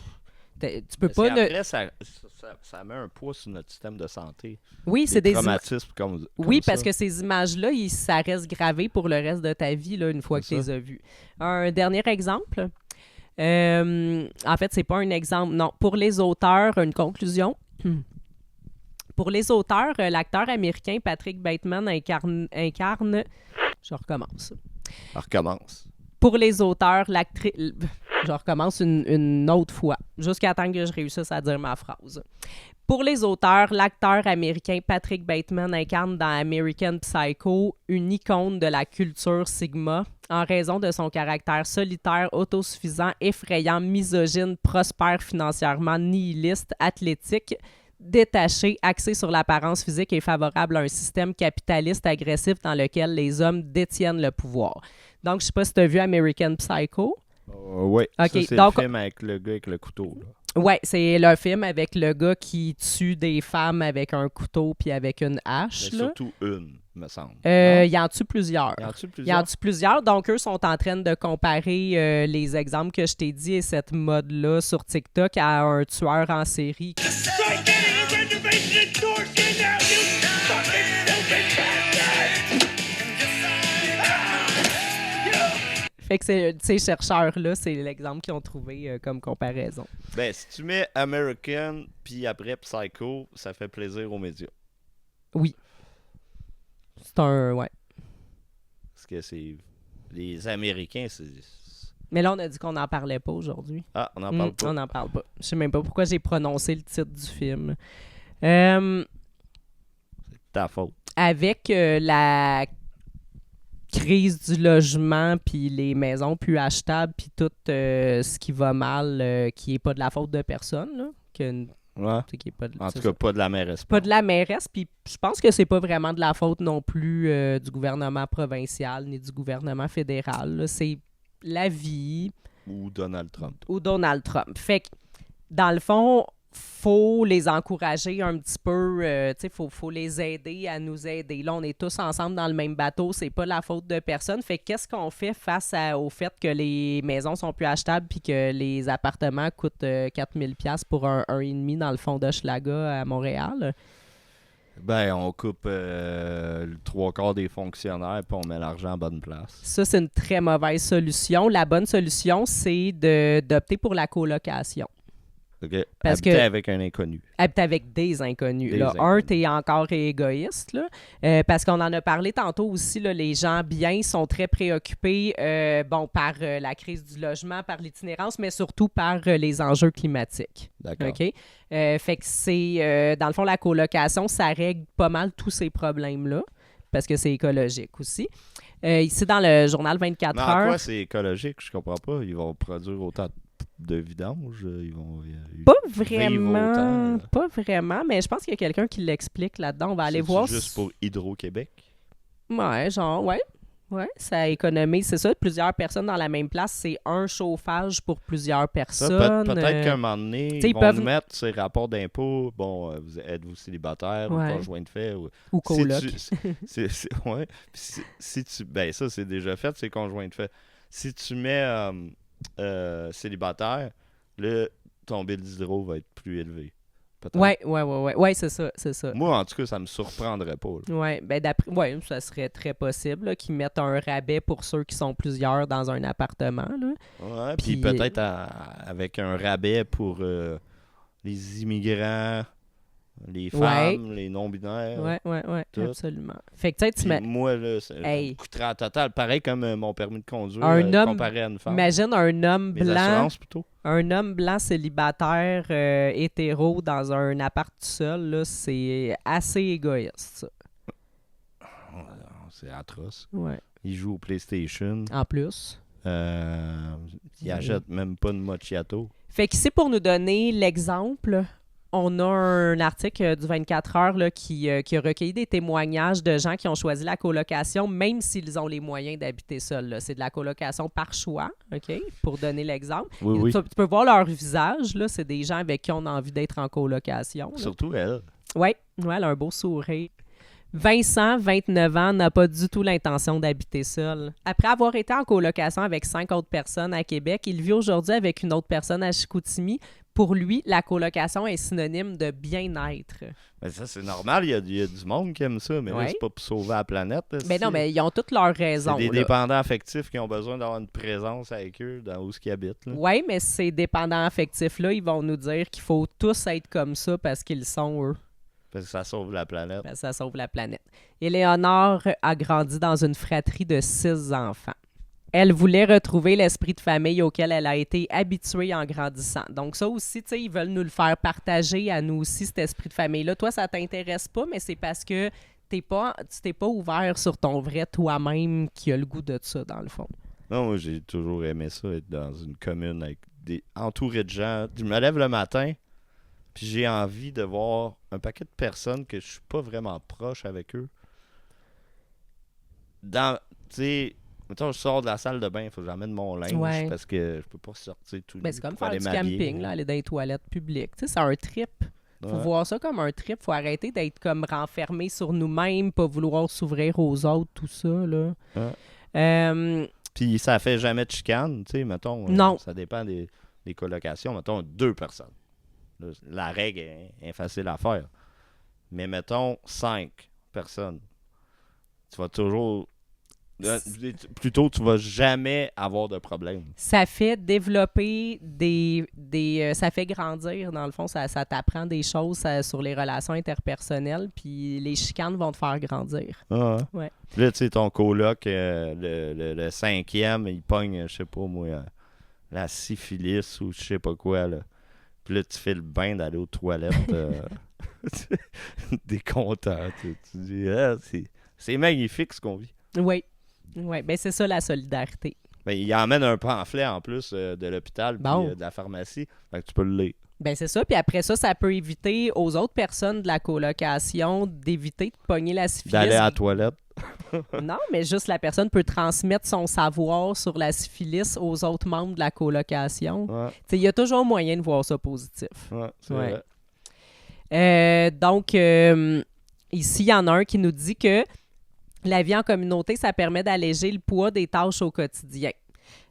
Tu peux pas... Après, ça met un poids sur notre système de santé. Oui, c'est des traumatismes comme oui, ça. parce que ces images-là, ça reste gravé pour le reste de ta vie, là, une fois que tu les as vues. Un dernier exemple. En fait, c'est pas un exemple. Non, pour les auteurs, une conclusion. Pour les auteurs, l'acteur américain Patrick Bateman incarne... Je recommence. Pour les auteurs, l'actrice... Je recommence une autre fois, jusqu'à temps que je réussisse à dire ma phrase. Pour les auteurs, l'acteur américain Patrick Bateman incarne dans American Psycho une icône de la culture Sigma en raison de son caractère solitaire, autosuffisant, effrayant, misogyne, prospère financièrement, nihiliste, athlétique, détaché, axé sur l'apparence physique et favorable à un système capitaliste agressif dans lequel les hommes détiennent le pouvoir. Donc, je ne sais pas si tu as vu American Psycho. Oui, okay, ça, c'est donc, le film avec le gars avec le couteau. Oui, c'est le film avec le gars qui tue des femmes avec un couteau puis avec une hache. Mais surtout une, me semble. Il y en tue plusieurs. Il y en tue plusieurs? Donc, eux sont en train de comparer les exemples que je t'ai dit et cette mode-là sur TikTok à un tueur en série. Fait que ces chercheurs-là, c'est l'exemple qu'ils ont trouvé comme comparaison. Ben, si tu mets American, puis après Psycho, ça fait plaisir aux médias. Oui. C'est un... ouais. Parce que c'est... Les Américains, c'est... Mais là, on a dit qu'on n'en parlait pas aujourd'hui. Ah, on n'en parle pas. On n'en parle pas. Je sais même pas pourquoi j'ai prononcé le titre du film. C'est ta faute. Avec la... crise du logement, puis les maisons plus achetables, puis tout ce qui va mal, qui n'est pas de la faute de personne. Là, qui est pas de, en tout cas, pas de la mairesse. Pas de la mairesse, puis je pense que c'est pas vraiment de la faute non plus du gouvernement provincial ni du gouvernement fédéral. Là. C'est la vie. Ou Donald Trump. Fait que, dans le fond, faut les encourager un petit peu, faut les aider à nous aider. Là, on est tous ensemble dans le même bateau, c'est pas la faute de personne. Fait que qu'est-ce qu'on fait face au fait que les maisons sont plus achetables puis que les appartements coûtent 4000$ pour un 1,5 dans le fond d'Hochelaga à Montréal? Ben, on coupe le 3/4 des fonctionnaires puis on met l'argent en bonne place. Ça, c'est une très mauvaise solution. La bonne solution, c'est d'opter pour la colocation. Okay. Habiter avec un inconnu. Habiter avec des inconnus. T'es encore égoïste. Là, parce qu'on en a parlé tantôt aussi, là, les gens bien sont très préoccupés par la crise du logement, par l'itinérance, mais surtout par les enjeux climatiques. D'accord. Okay? Fait que c'est, dans le fond, la colocation, ça règle pas mal tous ces problèmes-là, parce que c'est écologique aussi. Ici, dans le journal 24 heures... Mais en quoi c'est écologique? Je comprends pas. Ils vont produire autant de vidange, ils vont pas vraiment, mais je pense qu'il y a quelqu'un qui l'explique là-dedans. On va aller voir. C'est juste pour Hydro-Québec? Ouais, ça économise, c'est ça. Plusieurs personnes dans la même place, c'est un chauffage pour plusieurs personnes. Peut-être qu'à un moment donné, ils vont nous mettre ces rapports d'impôts. Bon, êtes-vous célibataire ou conjoint de fait? Ou coloc. Ben ça, c'est déjà fait, c'est conjoint de fait. si tu mets célibataire, là, ton bill d'hydro va être plus élevé. Peut-être. Ouais, c'est ça. Moi, en tout cas, ça me surprendrait pas. Ouais, ben ça serait très possible là, qu'ils mettent un rabais pour ceux qui sont plusieurs dans un appartement. Là. Ouais, puis peut-être avec un rabais pour les immigrants, les femmes, les non-binaires. Ouais, absolument. Fait que tu sais, moi, là, ça me coûterait en total. Pareil comme mon permis de conduire comparé à une femme. Imagine un homme Mes blanc. assurances, plutôt. Un homme blanc célibataire hétéro dans un appart tout seul, là, c'est assez égoïste, ça. C'est atroce. Ouais. Il joue au PlayStation. En plus. Il achète même pas de macchiato. Fait qu'ici, pour nous donner l'exemple, on a un article du 24 heures là, qui a recueilli des témoignages de gens qui ont choisi la colocation, même s'ils ont les moyens d'habiter seuls. Là. C'est de la colocation par choix, OK? Pour donner l'exemple. Oui. Tu peux voir leur visage. Là, c'est des gens avec qui on a envie d'être en colocation. Là. Surtout elle. Oui, elle a un beau sourire. Vincent, 29 ans, n'a pas du tout l'intention d'habiter seul. Après avoir été en colocation avec 5 autres personnes à Québec, il vit aujourd'hui avec une autre personne à Chicoutimi. Pour lui, la colocation est synonyme de bien-être. Mais ça, c'est normal. Il y a du monde qui aime ça, mais là, c'est pas pour sauver la planète. Mais non, mais ils ont toutes leurs raisons. C'est des dépendants affectifs qui ont besoin d'avoir une présence avec eux dans où ils habitent. Oui, mais ces dépendants affectifs-là, ils vont nous dire qu'il faut tous être comme ça parce qu'ils sont eux. Parce que ça sauve la planète. Parce que ça sauve la planète. Éléonore a grandi dans une fratrie de 6 enfants. Elle voulait retrouver l'esprit de famille auquel elle a été habituée en grandissant. Donc ça aussi, tu sais, ils veulent nous le faire partager à nous aussi, cet esprit de famille-là. Toi, ça t'intéresse pas, mais c'est parce que tu t'es pas ouvert sur ton vrai toi-même qui a le goût de ça, dans le fond. Non, moi, j'ai toujours aimé ça, être dans une commune avec entouré de gens. Je me lève le matin, puis j'ai envie de voir un paquet de personnes que je suis pas vraiment proche avec eux. Tu sais... Mettons, je sors de la salle de bain, il faut que j'emmène mon linge parce que je peux pas sortir tout c'est comme faire du camping, là, aller dans les toilettes publiques. Tu sais, c'est un trip. Faut voir ça comme un trip. Faut arrêter d'être comme renfermé sur nous-mêmes, pas vouloir s'ouvrir aux autres, tout ça. Là. Puis ça fait jamais de chicane, tu sais, mettons. Non. Ça dépend des colocations. Mettons, 2 personnes. Là, la règle est facile à faire. Mais mettons, 5 personnes. Tu vas toujours... Plutôt, tu vas jamais avoir de problème. Ça fait développer ça fait grandir, dans le fond. Ça t'apprend des choses sur les relations interpersonnelles, puis les chicanes vont te faire grandir. Ah, ouais. Là, tu sais, ton coloc, le 5e, il pogne, je sais pas moi, la syphilis ou je sais pas quoi, là. Puis là, tu fais le bain d'aller aux toilettes. T'es content. Tu dis, c'est magnifique ce qu'on vit. Oui. Oui, bien c'est ça la solidarité. Ben, il emmène un pamphlet en plus de l'hôpital puis de la pharmacie. Fait que tu peux le lire. Ben c'est ça. Puis après ça peut éviter aux autres personnes de la colocation d'éviter de pogner la syphilis. D'aller à la toilette. Non, mais juste la personne peut transmettre son savoir sur la syphilis aux autres membres de la colocation. Ouais. Il y a toujours moyen de voir ça positif. Ouais, c'est vrai. Donc, ici, il y en a un qui nous dit que la vie en communauté, ça permet d'alléger le poids des tâches au quotidien.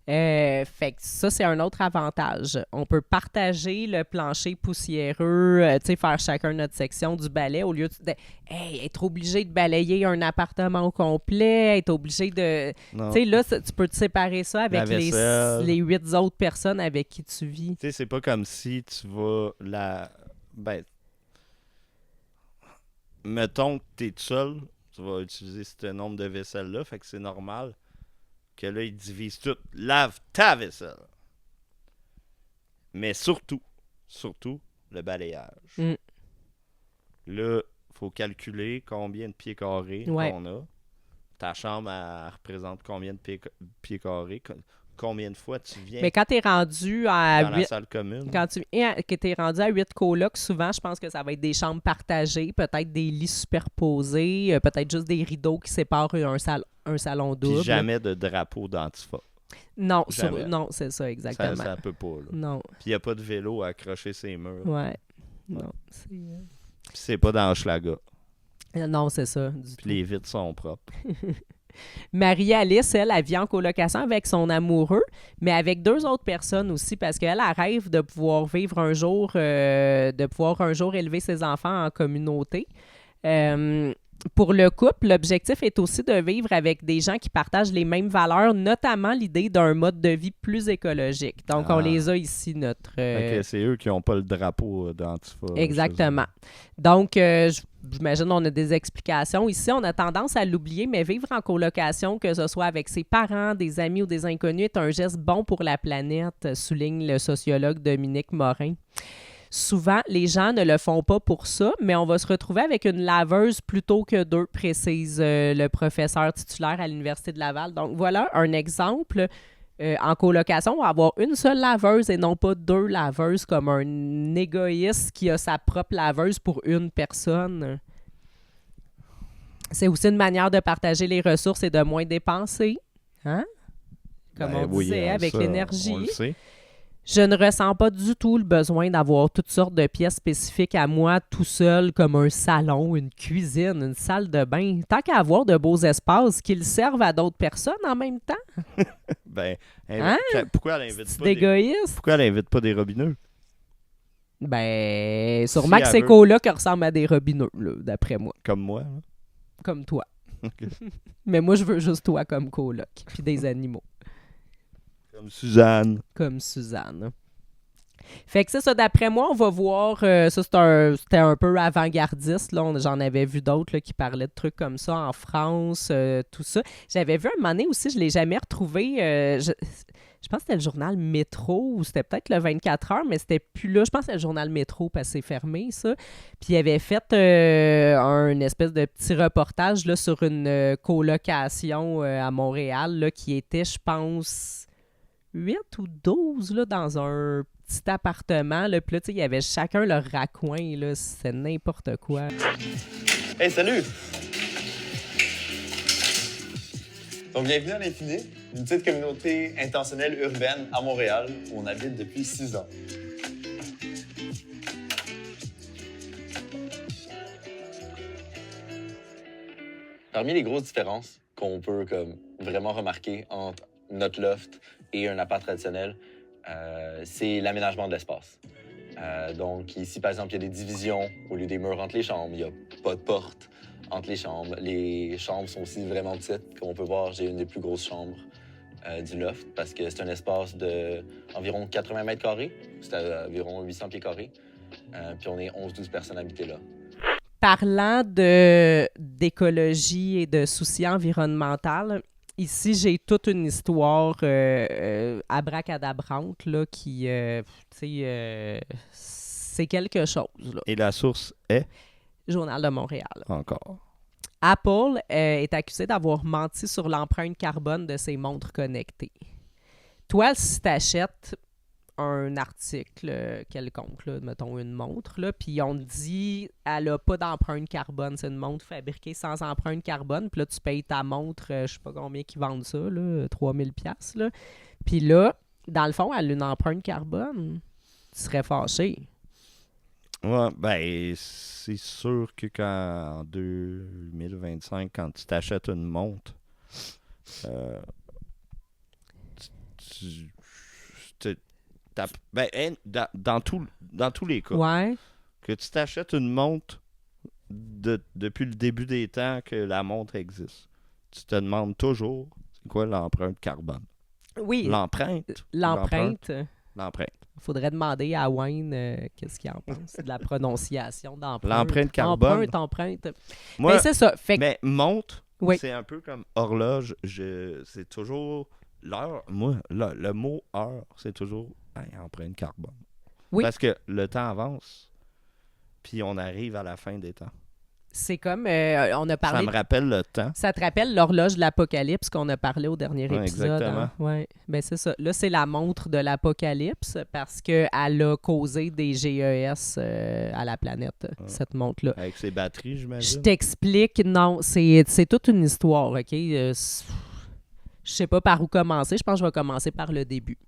Fait que ça, c'est un autre avantage. On peut partager le plancher poussiéreux, faire chacun notre section du balai au lieu être obligé de balayer un appartement au complet, être obligé de... Tu sais, là, tu peux te séparer ça avec les 8 autres personnes avec qui tu vis. Tu sais, c'est pas comme si tu vas mettons que t'es tout seul, tu vas utiliser ce nombre de vaisselles-là, fait que c'est normal que là, ils divisent tout. Lave ta vaisselle. Mais surtout, le balayage. Mm. Là, il faut calculer combien de pieds carrés qu'on a. Ta chambre, elle représente combien de pieds carrés. Combien de fois tu viens. Mais quand tu es rendu à dans la salle commune. Quand tu es rendu à 8 colocs, souvent, je pense que ça va être des chambres partagées, peut-être des lits superposés, peut-être juste des rideaux qui séparent un salon double. Puis jamais de drapeau d'Antifa. Non, non, c'est ça, exactement. Ça peut pas, là. Non. Puis il n'y a pas de vélo à accrocher ses murs. Ouais. Non. Puis c'est pas dans Hochelaga. Non, c'est ça. Puis les vitres sont propres. Marie-Alice, elle vit en colocation avec son amoureux, mais avec 2 autres personnes aussi, parce qu'elle rêve de pouvoir vivre un jour, élever ses enfants en communauté. Pour le couple, l'objectif est aussi de vivre avec des gens qui partagent les mêmes valeurs, notamment l'idée d'un mode de vie plus écologique. Donc, on les a ici, notre... c'est eux qui n'ont pas le drapeau d'Antifa. Exactement. Donc, j'imagine on a des explications. Ici, on a tendance à l'oublier, mais vivre en colocation, que ce soit avec ses parents, des amis ou des inconnus, est un geste bon pour la planète, souligne le sociologue Dominique Morin. Souvent, les gens ne le font pas pour ça, mais on va se retrouver avec une laveuse plutôt que 2, précise le professeur titulaire à l'Université de Laval. Donc, voilà un exemple. En colocation, on va avoir une seule laveuse et non pas 2 laveuses comme un égoïste qui a sa propre laveuse pour une personne. C'est aussi une manière de partager les ressources et de moins dépenser. Hein? Comme on disait, avec l'énergie. On le sait. Je ne ressens pas du tout le besoin d'avoir toutes sortes de pièces spécifiques à moi tout seul, comme un salon, une cuisine, une salle de bain. Tant qu'à avoir de beaux espaces qui servent à d'autres personnes en même temps. Pourquoi elle invite pas égoïste? Pourquoi elle invite pas des robineux? Sûrement que c'est colocs qui ressemblent à des robineux, là, d'après moi. Comme moi? Là. Comme toi. Mais moi, je veux juste toi comme coloc, puis des animaux. Comme Suzanne. Fait que c'est ça, d'après moi, on va voir, ça c'était un peu avant-gardiste, là, j'en avais vu d'autres là, qui parlaient de trucs comme ça en France, tout ça. J'avais vu un moment donné aussi, je ne l'ai jamais retrouvé, je pense que c'était le journal Métro, ou c'était peut-être le 24 heures, mais c'était plus là, je pense que c'était le journal Métro, parce que c'est fermé, ça. Puis il avait fait un espèce de petit reportage là, sur une colocation à Montréal, là, qui était, je pense... 8 ou 12 là, dans un petit appartement. Là. Puis là, il y avait chacun leur raccoin. Là. C'est n'importe quoi. Hey, salut! Donc, bienvenue à l'Infini, une petite communauté intentionnelle urbaine à Montréal où on habite depuis 6 ans. Parmi les grosses différences qu'on peut vraiment remarquer entre notre loft et un appart traditionnel, c'est l'aménagement de l'espace. Donc ici, par exemple, il y a des divisions au lieu des murs entre les chambres. Il n'y a pas de porte entre les chambres. Les chambres sont aussi vraiment petites. Comme on peut voir, j'ai une des plus grosses chambres du loft parce que c'est un espace d'environ 80 mètres carrés. C'est environ 800 pieds carrés. Puis on est 11-12 personnes habitées là. Parlant d'écologie et de soucis environnementaux, ici, j'ai toute une histoire abracadabrante là, qui, c'est quelque chose. Là. Et la source est? Journal de Montréal. Encore. Apple est accusé d'avoir menti sur l'empreinte carbone de ses montres connectées. Toi, si tu achètes un article quelconque, là, mettons une montre, là, puis on te dit elle n'a pas d'empreinte carbone, c'est une montre fabriquée sans empreinte carbone, puis là tu payes ta montre, je sais pas combien qu'ils vendent ça, là, 3000$, là. Puis là, dans le fond, elle a une empreinte carbone, tu serais fâché. Ouais, c'est sûr que en 2025, quand tu t'achètes une montre, dans tous les cas, que tu t'achètes une montre depuis le début des temps que la montre existe, tu te demandes toujours c'est quoi l'empreinte carbone. Oui. L'empreinte. Il faudrait demander à Wayne qu'est-ce qu'il en pense de la prononciation d'empreinte. L'empreinte carbone. Empreinte. Moi, mais c'est ça. Mais montre, oui. C'est un peu comme horloge. C'est toujours l'heure. Moi, le mot heure, c'est toujours empreinte carbone. Oui. Parce que le temps avance, puis on arrive à la fin des temps. C'est comme, on a parlé... Ça me rappelle le temps. Ça te rappelle l'horloge de l'Apocalypse qu'on a parlé au dernier épisode. Exactement. Hein? Oui, ben c'est ça. Là, c'est la montre de l'Apocalypse parce qu'elle a causé des GES à la planète, cette montre-là. Avec ses batteries, j'imagine. Je t'explique, non, c'est toute une histoire, OK? Je sais pas par où commencer. Je pense que je vais commencer par le début.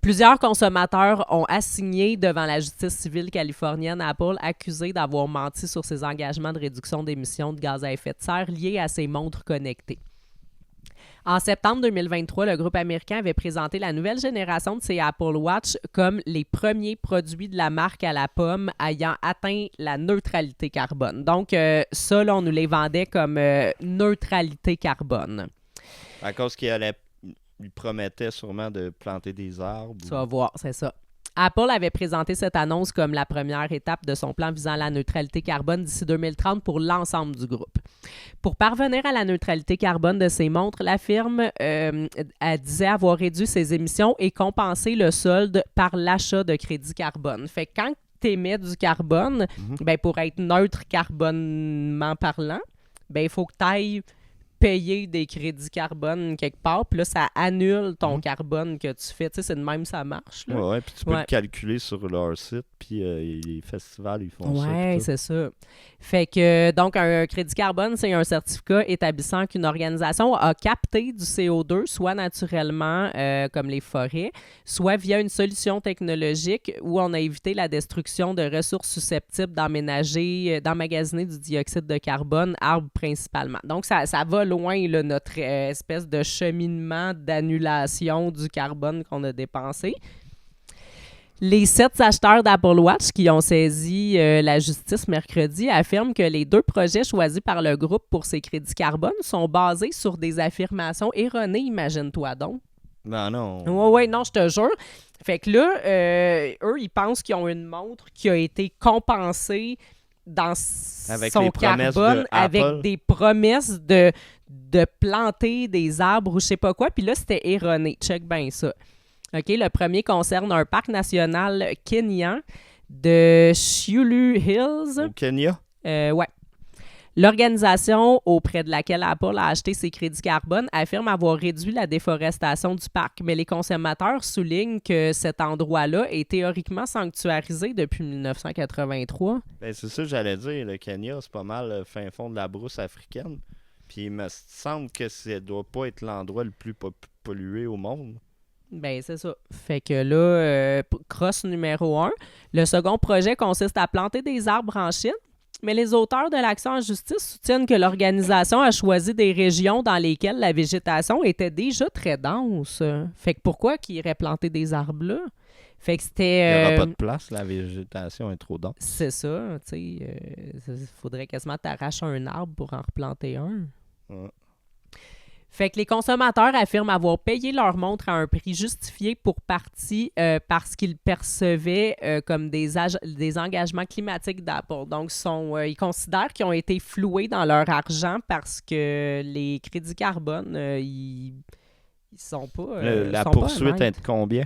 Plusieurs consommateurs ont assigné devant la justice civile californienne Apple accusé d'avoir menti sur ses engagements de réduction d'émissions de gaz à effet de serre liés à ses montres connectées. En septembre 2023, le groupe américain avait présenté la nouvelle génération de ses Apple Watch comme les premiers produits de la marque à la pomme ayant atteint la neutralité carbone. Donc, ça, là, on nous les vendait comme neutralité carbone. À cause il promettait sûrement de planter des arbres. Tu vas voir, c'est ça. Apple avait présenté cette annonce comme la première étape de son plan visant la neutralité carbone d'ici 2030 pour l'ensemble du groupe. Pour parvenir à la neutralité carbone de ses montres, la firme elle disait avoir réduit ses émissions et compensé le solde par l'achat de crédits carbone. Fait que quand tu émets du carbone, ben pour être neutre carbonement parlant, ben il faut que tu ailles payer des crédits carbone quelque part, puis là, ça annule ton carbone que tu fais. Tu sais, c'est de même ça marche. Oui, puis tu peux le calculer sur leur site, puis les festivals, ils font ça. Oui, c'est ça. Fait que, donc, un crédit carbone, c'est un certificat établissant qu'une organisation a capté du CO2, soit naturellement, comme les forêts, soit via une solution technologique où on a évité la destruction de ressources susceptibles d'emmagasiner du dioxyde de carbone, arbres principalement. Donc, ça va loin, là, notre espèce de cheminement d'annulation du carbone qu'on a dépensé. Les 7 acheteurs d'Apple Watch qui ont saisi la justice mercredi affirment que les 2 projets choisis par le groupe pour ces crédits carbone sont basés sur des affirmations erronées, imagine-toi donc. Ben non. Oui, non, je te jure. Fait que là, eux, ils pensent qu'ils ont une montre qui a été compensée dans son carbone avec des promesses de planter des arbres ou je sais pas quoi. Puis là, c'était erroné. Check bien ça. OK, le premier concerne un parc national kenyan de Shulu Hills. Au Kenya? Ouais. L'organisation auprès de laquelle Apple a acheté ses crédits carbone affirme avoir réduit la déforestation du parc, mais les consommateurs soulignent que cet endroit-là est théoriquement sanctuarisé depuis 1983. Ben, c'est ça que j'allais dire. Le Kenya, c'est pas mal le fin fond de la brousse africaine. Puis il me semble que ça doit pas être l'endroit le plus pollué au monde. Ben c'est ça. Fait que là, crosse numéro 1. Le second projet consiste à planter des arbres en Chine. Mais les auteurs de l'action en justice soutiennent que l'organisation a choisi des régions dans lesquelles la végétation était déjà très dense. Fait que pourquoi qu'ils iraient planter des arbres là? Fait que c'était... Il n'y aura pas de place, la végétation est trop dense. C'est ça, tu sais. Faudrait quasiment t'arracher un arbre pour en replanter un. Ouais. Fait que les consommateurs affirment avoir payé leur montre à un prix justifié pour partie parce qu'ils percevaient comme des engagements climatiques d'Apple. Donc, ils considèrent qu'ils ont été floués dans leur argent parce que les crédits carbone, ils sont pas... la sont poursuite pas est de combien?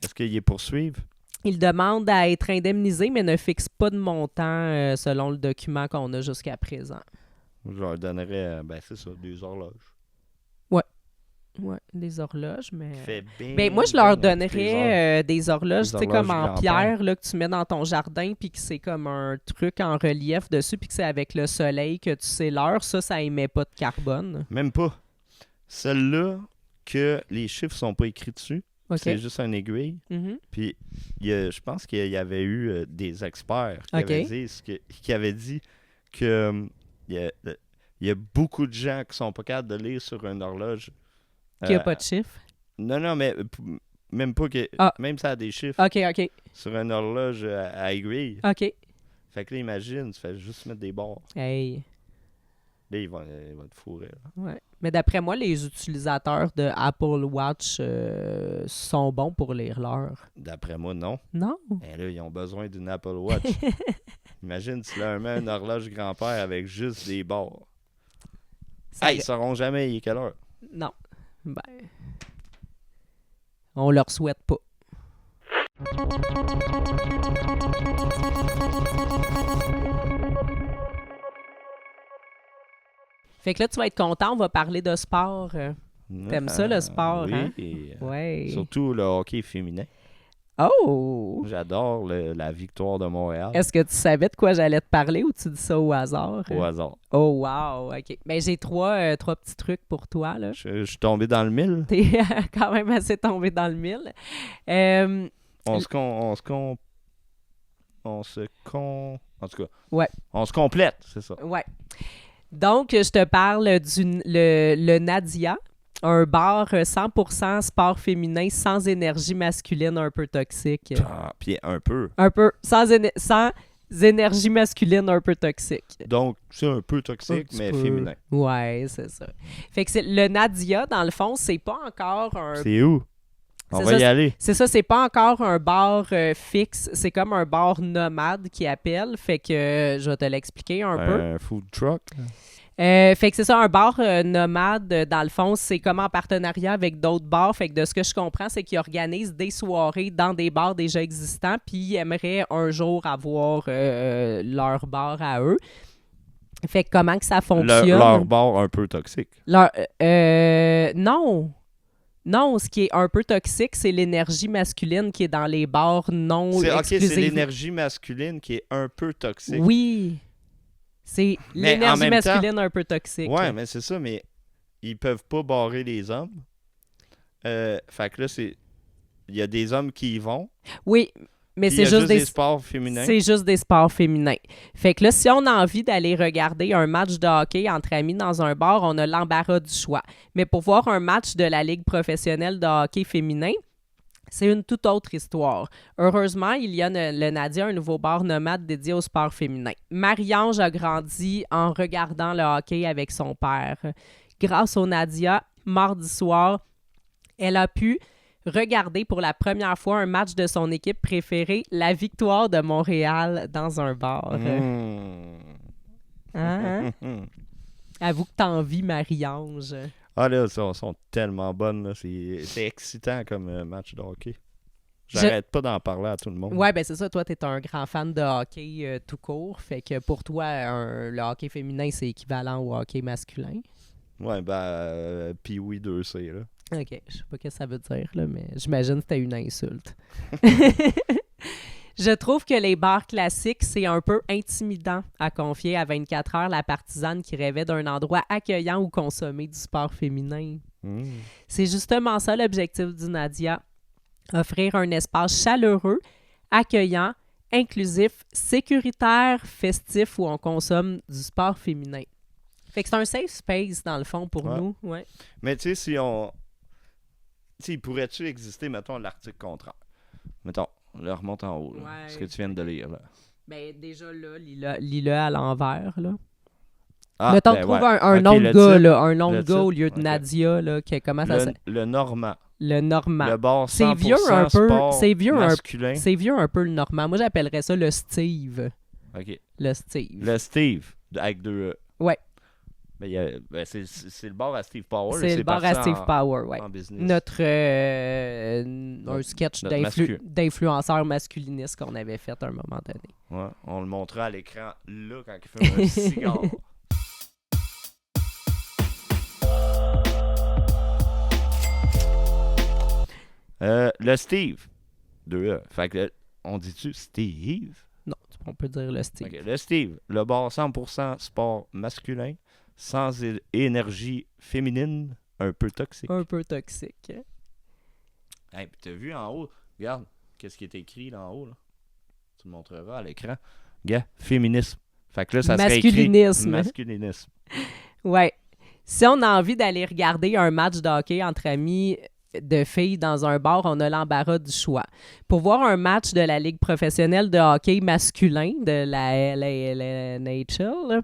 Est-ce qu'ils les poursuivent? Ils demandent à être indemnisés, mais ne fixent pas de montant selon le document qu'on a jusqu'à présent. Je leur donnerais, c'est ça, des horloges. Ouais, des horloges, mais... Moi, je leur donnerais des horloges, tu sais, comme en pierre, là, que tu mets dans ton jardin, puis que c'est comme un truc en relief dessus, puis que c'est avec le soleil que tu sais l'heure. Ça émet pas de carbone. Même pas. Celle-là, que les chiffres sont pas écrits dessus, c'est juste un aiguille. Mm-hmm. Puis, je pense qu'il y avait eu des experts qui avaient dit que... Il y a beaucoup de gens qui sont pas capables de lire sur une horloge. Qui n'a pas de chiffres? Non, mais même pas que... Même ça a des chiffres. OK. Sur une horloge à aiguille. OK. Fait que là, imagine, tu fais juste mettre des barres. Hey. Là, ils vont te fourrer. Là. Ouais. Mais d'après moi, les utilisateurs de Apple Watch sont bons pour lire l'heure. D'après moi, non. Non? Et là, ils ont besoin d'une Apple Watch. Imagine, tu leur mets une horloge grand-père avec juste des barres. Ils ne sauront jamais il est quelle heure. Non. Ben, on leur souhaite pas. Fait que là, tu vas être content, on va parler de sport. T'aimes ça, le sport, oui, hein? Ouais. Surtout le hockey féminin. Oh! J'adore la victoire de Montréal. Est-ce que tu savais de quoi j'allais te parler ou tu dis ça au hasard? Au hasard. Oh, wow! OK. Ben, j'ai trois petits trucs pour toi, là. Je suis tombé dans le mille. T'es quand même assez tombé dans le mille. En tout cas, ouais. on se complète, c'est ça. Ouais. Donc, je te parle le Nadia, un bar 100% sport féminin sans énergie masculine un peu toxique. Ah, puis un peu. Un peu. Sans énergie masculine un peu toxique. Donc, c'est un peu toxique, mais féminin. Ouais, c'est ça. Fait que le Nadia, dans le fond, c'est pas encore un... C'est où? On va y aller. C'est ça, c'est pas encore un bar fixe. C'est comme un bar nomade qui appelle. Fait que je vais te l'expliquer un peu. Un food truck? Fait que c'est ça, un bar nomade, dans le fond, c'est comme en partenariat avec d'autres bars. Fait que de ce que je comprends, c'est qu'ils organisent des soirées dans des bars déjà existants, puis ils aimeraient un jour avoir leur bar à eux. Fait que comment que ça fonctionne? Leur bar un peu toxique. Non. Non, ce qui est un peu toxique, c'est l'énergie masculine qui est dans les bars non exclusifs. C'est l'énergie masculine qui est un peu toxique. Oui. C'est l'énergie masculine un peu toxique. Ouais, mais c'est ça, mais ils peuvent pas barrer les hommes. Fait que là, il y a des hommes qui y vont. Oui, mais c'est juste des sports féminins. C'est juste des sports féminins. Fait que là, si on a envie d'aller regarder un match de hockey entre amis dans un bar, on a l'embarras du choix. Mais pour voir un match de la Ligue professionnelle de hockey féminin, c'est une toute autre histoire. Heureusement, il y a le Nadia, un nouveau bar nomade dédié au sport féminin. Marie-Ange a grandi en regardant le hockey avec son père. Grâce au Nadia, mardi soir, elle a pu regarder pour la première fois un match de son équipe préférée, la victoire de Montréal, dans un bar. Hein? Avoue que t'envies Marie-Ange. Ah là, elles sont tellement bonnes. Là. C'est excitant comme match de hockey. J'arrête pas d'en parler à tout le monde. Ouais, ben c'est ça. Toi, t'es un grand fan de hockey tout court. Fait que pour toi, le hockey féminin, c'est équivalent au hockey masculin. Ouais, puis oui, 2C, là. OK. Je sais pas ce que ça veut dire, là, mais j'imagine que c'était une insulte. Je trouve que les bars classiques, c'est un peu intimidant à confier à 24 heures la partisane qui rêvait d'un endroit accueillant où consommer du sport féminin. C'est justement ça l'objectif du Nadia. Offrir un espace chaleureux, accueillant, inclusif, sécuritaire, festif où on consomme du sport féminin. Fait que c'est un safe space, dans le fond, pour nous. Ouais. Mais tu sais, si on... Tu sais, pourrait-tu exister, mettons, l'article contraire? Mettons, là, remonte en haut, là, ce que tu viens de lire, là. Ben, déjà, là, lis-le à l'envers, là. Ah, mettons, trouve un nom de gars, là, un nom de gars au lieu de Nadia, là, comment ça s'appelle? Le Normand. Le Normand. Le bar 100% c'est vieux un peu, sport masculin. C'est vieux un peu, le Normand. Moi, j'appellerais ça le Steve. OK. Le Steve. Le Steve, avec deux E. Ouais. C'est le bar à Steve Power. C'est le bar à Steve Power, oui. Notre un sketch d'influenceur masculiniste qu'on avait fait à un moment donné. Ouais, on le montrait à l'écran là quand il fait un cigare. Le Steve. 2E. Fait que on dit-tu Steve? Non, on peut dire le Steve. Okay, le Steve. Le bar 100% sport masculin. Sans énergie féminine, un peu toxique. Un peu toxique. Hey, puis t'as vu en haut, regarde, qu'est-ce qui est écrit là en haut, là? Tu le montreras à l'écran. Regarde, féminisme. Fait que là, ça serait écrit masculinisme. Ouais. Si on a envie d'aller regarder un match de hockey entre amis de filles dans un bar, on a l'embarras du choix. Pour voir un match de la Ligue professionnelle de hockey masculin, de la NHL,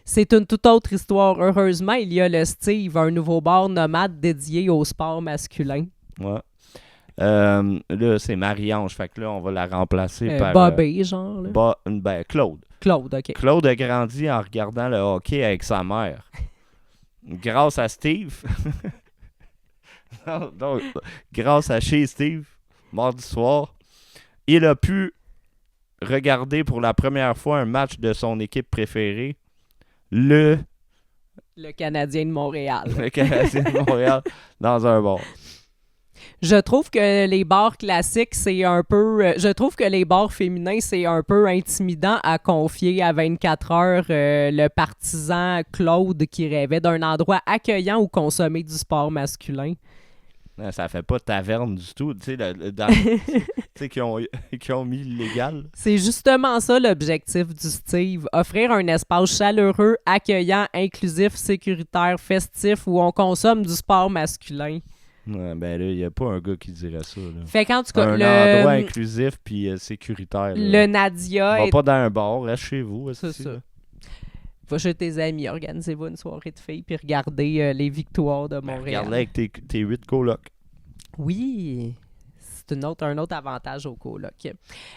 c'est une toute autre histoire. Heureusement, il y a le Steve, un nouveau bar nomade dédié au sport masculin. Ouais. Là, c'est Marie-Ange. Fait que là, on va la remplacer par... Bobby, genre. Là. Claude. Claude, OK. Claude a grandi en regardant le hockey avec sa mère. Grâce à Steve... Donc, grâce à chez Steve, mardi soir, il a pu regarder pour la première fois un match de son équipe préférée, le Canadien de Montréal. Le Canadien de Montréal dans un bar. Je trouve que les bars classiques, c'est un peu... je trouve que les bars féminins, c'est un peu intimidant à confier à 24 heures le partisan Claude qui rêvait d'un endroit accueillant où consommer du sport masculin. Non, ça fait pas taverne du tout. Tu sais, qui ont mis illégal. C'est justement ça l'objectif du Steve. Offrir un espace chaleureux, accueillant, inclusif, sécuritaire, festif où on consomme du sport masculin. Ouais, ben là, il n'y a pas un gars qui dirait ça. Là. Fait qu'en tout cas, un endroit inclusif puis sécuritaire. Le Nadia Va pas dans un bar, reste chez vous. C'est ça. Va chez tes amis, organisez-vous une soirée de filles puis regardez les victoires de Montréal. Regardez avec tes 8 colocs. Oui, c'est un autre avantage au coloc.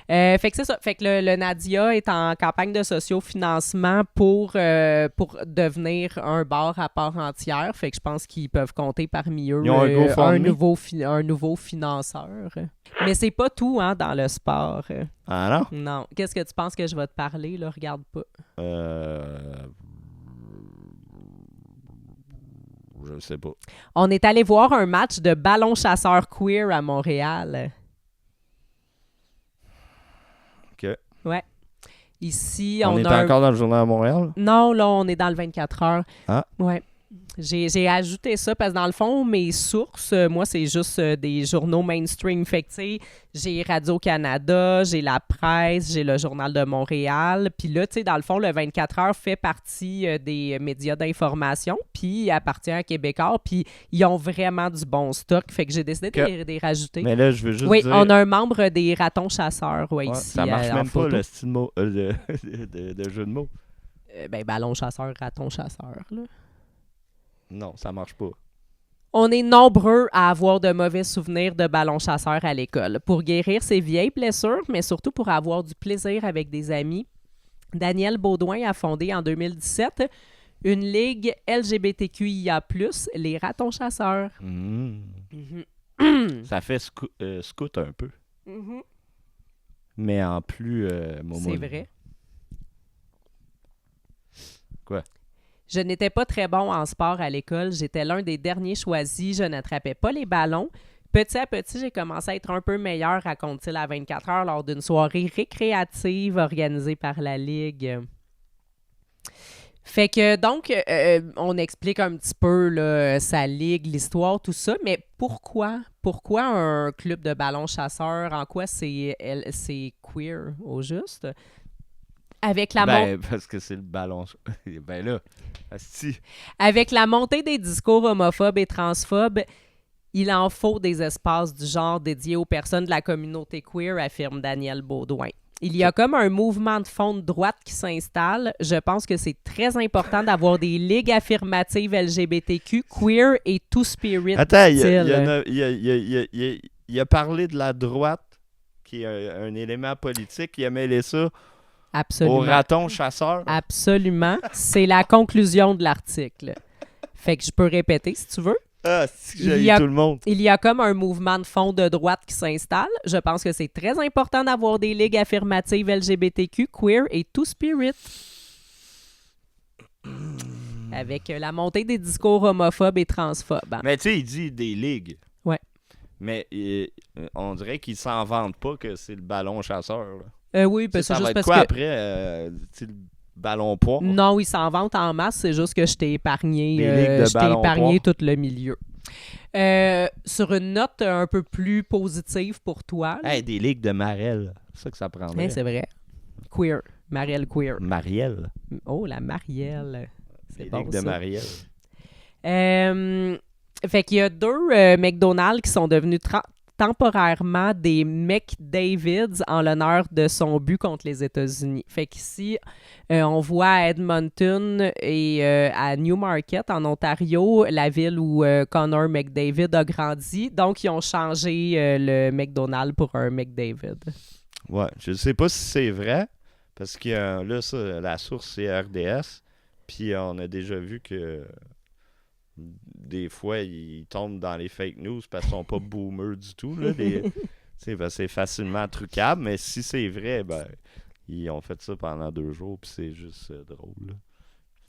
Fait que c'est ça. Fait que le Nadia est en campagne de sociofinancement pour devenir un bar à part entière. Fait que je pense qu'ils peuvent compter parmi eux un nouveau financeur. Mais c'est pas tout dans le sport. Ah non? Non. Qu'est-ce que tu penses que je vais te parler? Là? Regarde pas. Je sais pas. On est allé voir un match de ballon chasseur queer à Montréal. OK. Ouais. Ici, on est encore dans le journal à Montréal? Non, là, on est dans le 24 heures. Ah. Ouais. J'ai ajouté ça parce que dans le fond, mes sources, moi, c'est juste des journaux mainstream. Fait que, tu sais, j'ai Radio-Canada, j'ai La Presse, j'ai le Journal de Montréal. Puis là, tu sais, dans le fond, le 24 heures fait partie des médias d'information, puis il appartient à Québécois, puis ils ont vraiment du bon stock. Fait que j'ai décidé de les rajouter. Mais là, je veux juste dire... Oui, on a un membre des ratons chasseurs, ici. Ça marche même pas, le style de jeu de mots. Ballon chasseur, raton chasseur, là. Non, ça marche pas. On est nombreux à avoir de mauvais souvenirs de ballons chasseurs à l'école. Pour guérir ces vieilles blessures, mais surtout pour avoir du plaisir avec des amis, Daniel Baudouin a fondé en 2017 une ligue LGBTQIA+, les ratons chasseurs. Ça fait scout un peu. Mais en plus... C'est vrai. Quoi? Je n'étais pas très bon en sport à l'école. J'étais l'un des derniers choisis. Je n'attrapais pas les ballons. Petit à petit, j'ai commencé à être un peu meilleur, raconte-t-il à 24 heures lors d'une soirée récréative organisée par la Ligue. Fait que donc, on explique un petit peu là, sa ligue, l'histoire, tout ça. Mais pourquoi un club de ballon chasseur? En quoi c'est queer, au juste? Avec la parce que c'est le ballon. Ben là, asti. Avec la montée des discours homophobes et transphobes, il en faut des espaces du genre dédiés aux personnes de la communauté queer, affirme Daniel Baudouin. Il y a comme un mouvement de fond de droite qui s'installe. Je pense que c'est très important d'avoir des ligues affirmatives LGBTQ, queer et two-spirit. Attends, il a parlé de la droite, qui est un élément politique. Il a mêlé ça Absolument. au raton chasseur. Absolument. C'est la conclusion de l'article. Fait que je peux répéter si tu veux. Ah, si j'ai tout le monde. Il y a comme un mouvement de fond de droite qui s'installe. Je pense que c'est très important d'avoir des ligues affirmatives LGBTQ, queer et two-spirit. Avec la montée des discours homophobes et transphobes. Mais tu sais, il dit des ligues. Ouais. Mais on dirait qu'il s'en vante pas que c'est le ballon chasseur. Oui, parce que ça juste va être parce quoi que... après, le ballon poire? Non, ils s'en vantent en masse, c'est juste que je t'ai épargné, tout le milieu. Sur une note un peu plus positive pour toi. Hey, des ligues de Marielle, c'est ça que ça prendrait. C'est vrai. Queer. Marielle queer. Marielle. Oh, la Marielle. C'est des bon, ligues ça. de Marielle. Fait qu'il y a 2 McDonald's qui sont devenus temporairement des McDavids en l'honneur de son but contre les États-Unis. Fait qu'ici, on voit à Edmonton et à Newmarket, en Ontario, la ville où Connor McDavid a grandi. Donc, ils ont changé le McDonald's pour un McDavid. Ouais, je ne sais pas si c'est vrai, parce que là, ça, la source, c'est RDS. Puis on a déjà vu que des fois, ils tombent dans les fake news parce qu'ils sont pas boomers du tout. Là, c'est facilement trucable, mais si c'est vrai, ben ils ont fait ça pendant 2 jours, puis c'est juste drôle. Là.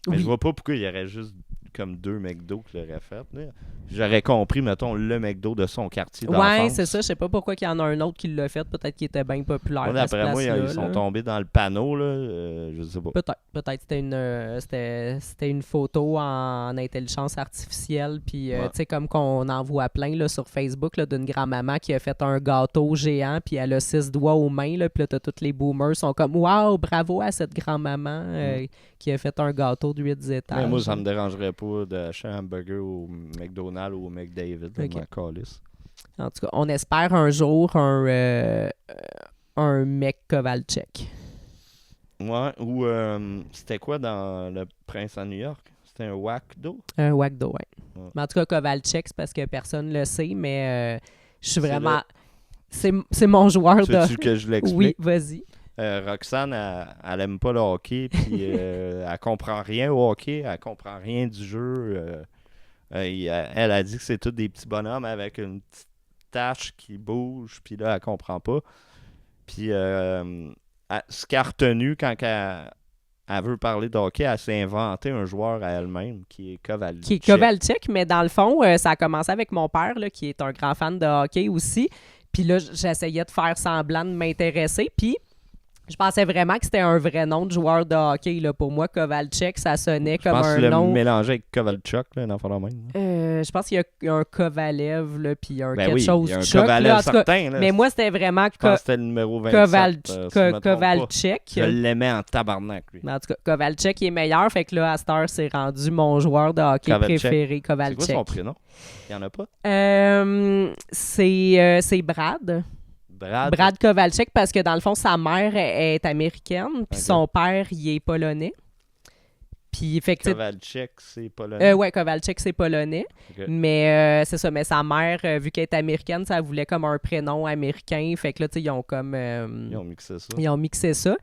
Mais je vois pas pourquoi il y aurait juste comme 2 McDo qui l'auraient fait. Là. j'aurais compris, mettons, le McDo de son quartier Ouais, d'enfance. c'est ça. Je sais pas pourquoi il y en a un autre qui l'a fait. Peut-être qu'il était bien populaire. Moi, à ce d'après moi, place-là, ils sont là. tombés dans le panneau, là. Je sais pas. Peut-être c'était une photo en intelligence artificielle. Puis, Ouais. tu sais, comme qu'on en voit plein là, sur Facebook là, d'une grand-maman qui a fait un gâteau géant. Puis, elle a 6 doigts aux mains. Là, puis là, tous les boomers sont comme waouh, bravo à cette grand-maman qui a fait un gâteau de 8 étages. Mais moi, ça me dérangerait pas d'acheter un hamburger au McDonald's ou au McDavid. Ok. Dans ma calice. En tout cas, on espère un jour un mec Kovalchek. Ouais, ou c'était quoi dans Le Prince à New York? C'était un Wakdo? Un Wakdo, ouais. Ouais. Mais en tout cas, Kovalchek, c'est parce que personne le sait, mais je suis C'est vraiment... là. C'est mon joueur de... Veux-tu que je l'explique? Oui, vas-y. Roxane, elle aime pas le hockey, puis elle comprend rien au hockey, elle comprend rien du jeu. Elle a dit que c'est tous des petits bonhommes avec une petite tache qui bouge, puis là, elle comprend pas. Puis, ce qu'elle a retenu quand elle veut parler de hockey, elle s'est inventé un joueur à elle-même qui est Kovalchik. Qui est Kovalchik, mais dans le fond, ça a commencé avec mon père, là, qui est un grand fan de hockey aussi. Puis là, j'essayais de faire semblant de m'intéresser, puis je pensais vraiment que c'était un vrai nom de joueur de hockey. Là. Pour moi, Kovalchik, ça sonnait Je comme pense un que tu l'as nom... mélangé avec Kovalchuk, là, dans le même. Je pense qu'il y a un Kovalev, là, puis Ben quelque oui, chose il y a un Chuck, Kovalev là, en tout cas. certain, là. Mais moi, c'était vraiment Je pense que c'était le numéro 27. si je me trompe pas. Kovalchik. Je l'aimais en tabarnak, lui. Mais en tout cas, Kovalchik il est meilleur. Fait que là, à cette heure, c'est rendu mon joueur de hockey Kovalchik. préféré, C'est Kovalchik. quoi son prénom? Il n'y en a pas? C'est Brad. Brad Kovalchik, parce que dans le fond, sa mère est américaine, puis son père, il est polonais. Puis, fait que, Kovalchik, c'est polonais. ouais, Kovalchik, c'est polonais. Ok. Mais c'est ça, mais sa mère, vu qu'elle est américaine, ça voulait comme un prénom américain. Fait que là, tu sais, ils ont comme... Ils ont mixé ça. Ils ont mixé ça.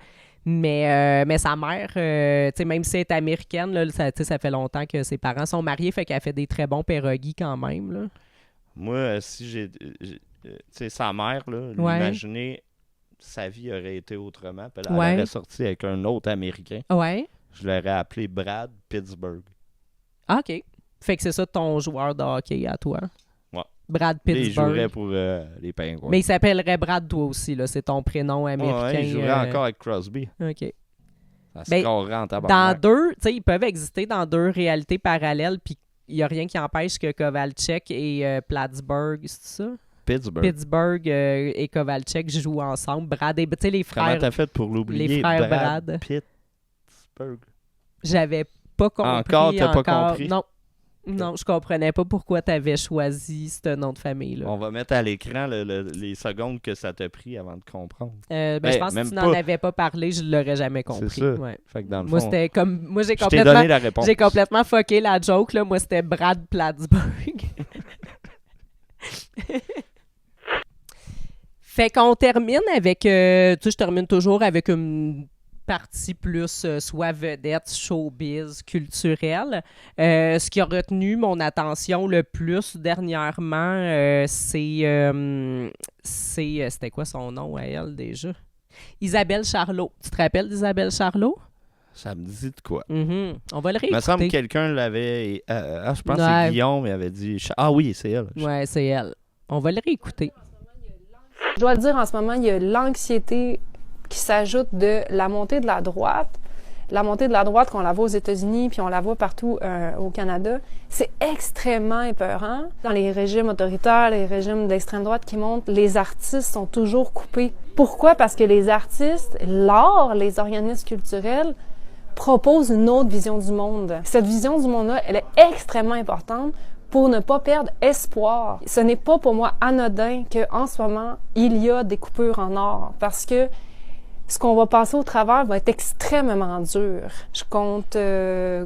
Mais sa mère, tu sais, même si elle est américaine, là, ça fait longtemps que ses parents sont mariés, fait qu'elle fait des très bons pierogies quand même, là. Moi, si j'ai... tu sais, sa mère, là, imaginez, sa vie aurait été autrement. Puis elle aurait sorti avec un autre Américain. Ouais. Je l'aurais appelé Brad Pittsburgh. Ah, OK. Fait que c'est ça ton joueur de hockey à toi. Ouais. Brad Puis il Pittsburgh. jouerait pour les Penguins. Mais il s'appellerait Brad toi aussi, là. C'est ton prénom américain. Ouais, il jouerait encore avec Crosby. OK. Ça se carrerait en dans tabarnak. deux, tu sais, ils peuvent exister dans deux réalités parallèles, puis il n'y a rien qui empêche que Kovalchik et Plattsburgh, c'est ça? Pittsburgh et Kovalchik jouent ensemble. Brad et, tu sais, les frères... Comment t'as fait pour l'oublier? Les frères Brad. Pittsburgh. J'avais pas compris. Encore, t'as pas compris? Non, je comprenais pas pourquoi tu avais choisi ce nom de famille-là. On va mettre à l'écran les secondes que ça t'a pris avant de comprendre. Je pense que si tu n'en avais pas parlé, je l'aurais jamais compris. C'est ça. Ouais. Fait que dans le moi, fond, c'était comme... Moi, je t'ai donné la réponse. J'ai complètement fucké la joke, là. Moi, c'était Brad Plattsburgh. Fait qu'on termine avec... tu sais, je termine toujours avec une partie plus soit vedette, showbiz, culturelle. Ce qui a retenu mon attention le plus dernièrement, c'était quoi son nom à elle déjà? Isabelle Charlot. Tu te rappelles d'Isabelle Charlot? Ça me dit de quoi? Mm-hmm. On va le réécouter. Il me semble que quelqu'un l'avait... je pense que c'est Guillaume, il avait dit... Ah oui, c'est elle. Ouais, c'est elle. On va le réécouter. Je dois le dire, en ce moment, il y a l'anxiété qui s'ajoute de la montée de la droite. La montée de la droite, qu'on la voit aux États-Unis, puis on la voit partout au Canada, c'est extrêmement épeurant. Dans les régimes autoritaires, les régimes d'extrême droite qui montent, les artistes sont toujours coupés. Pourquoi? Parce que les artistes, l'art, les organismes culturels, proposent une autre vision du monde. Cette vision du monde-là, elle est extrêmement importante pour ne pas perdre espoir. Ce n'est pas pour moi anodin qu'en ce moment, il y a des coupures en or, parce que ce qu'on va passer au travers va être extrêmement dur. Je compte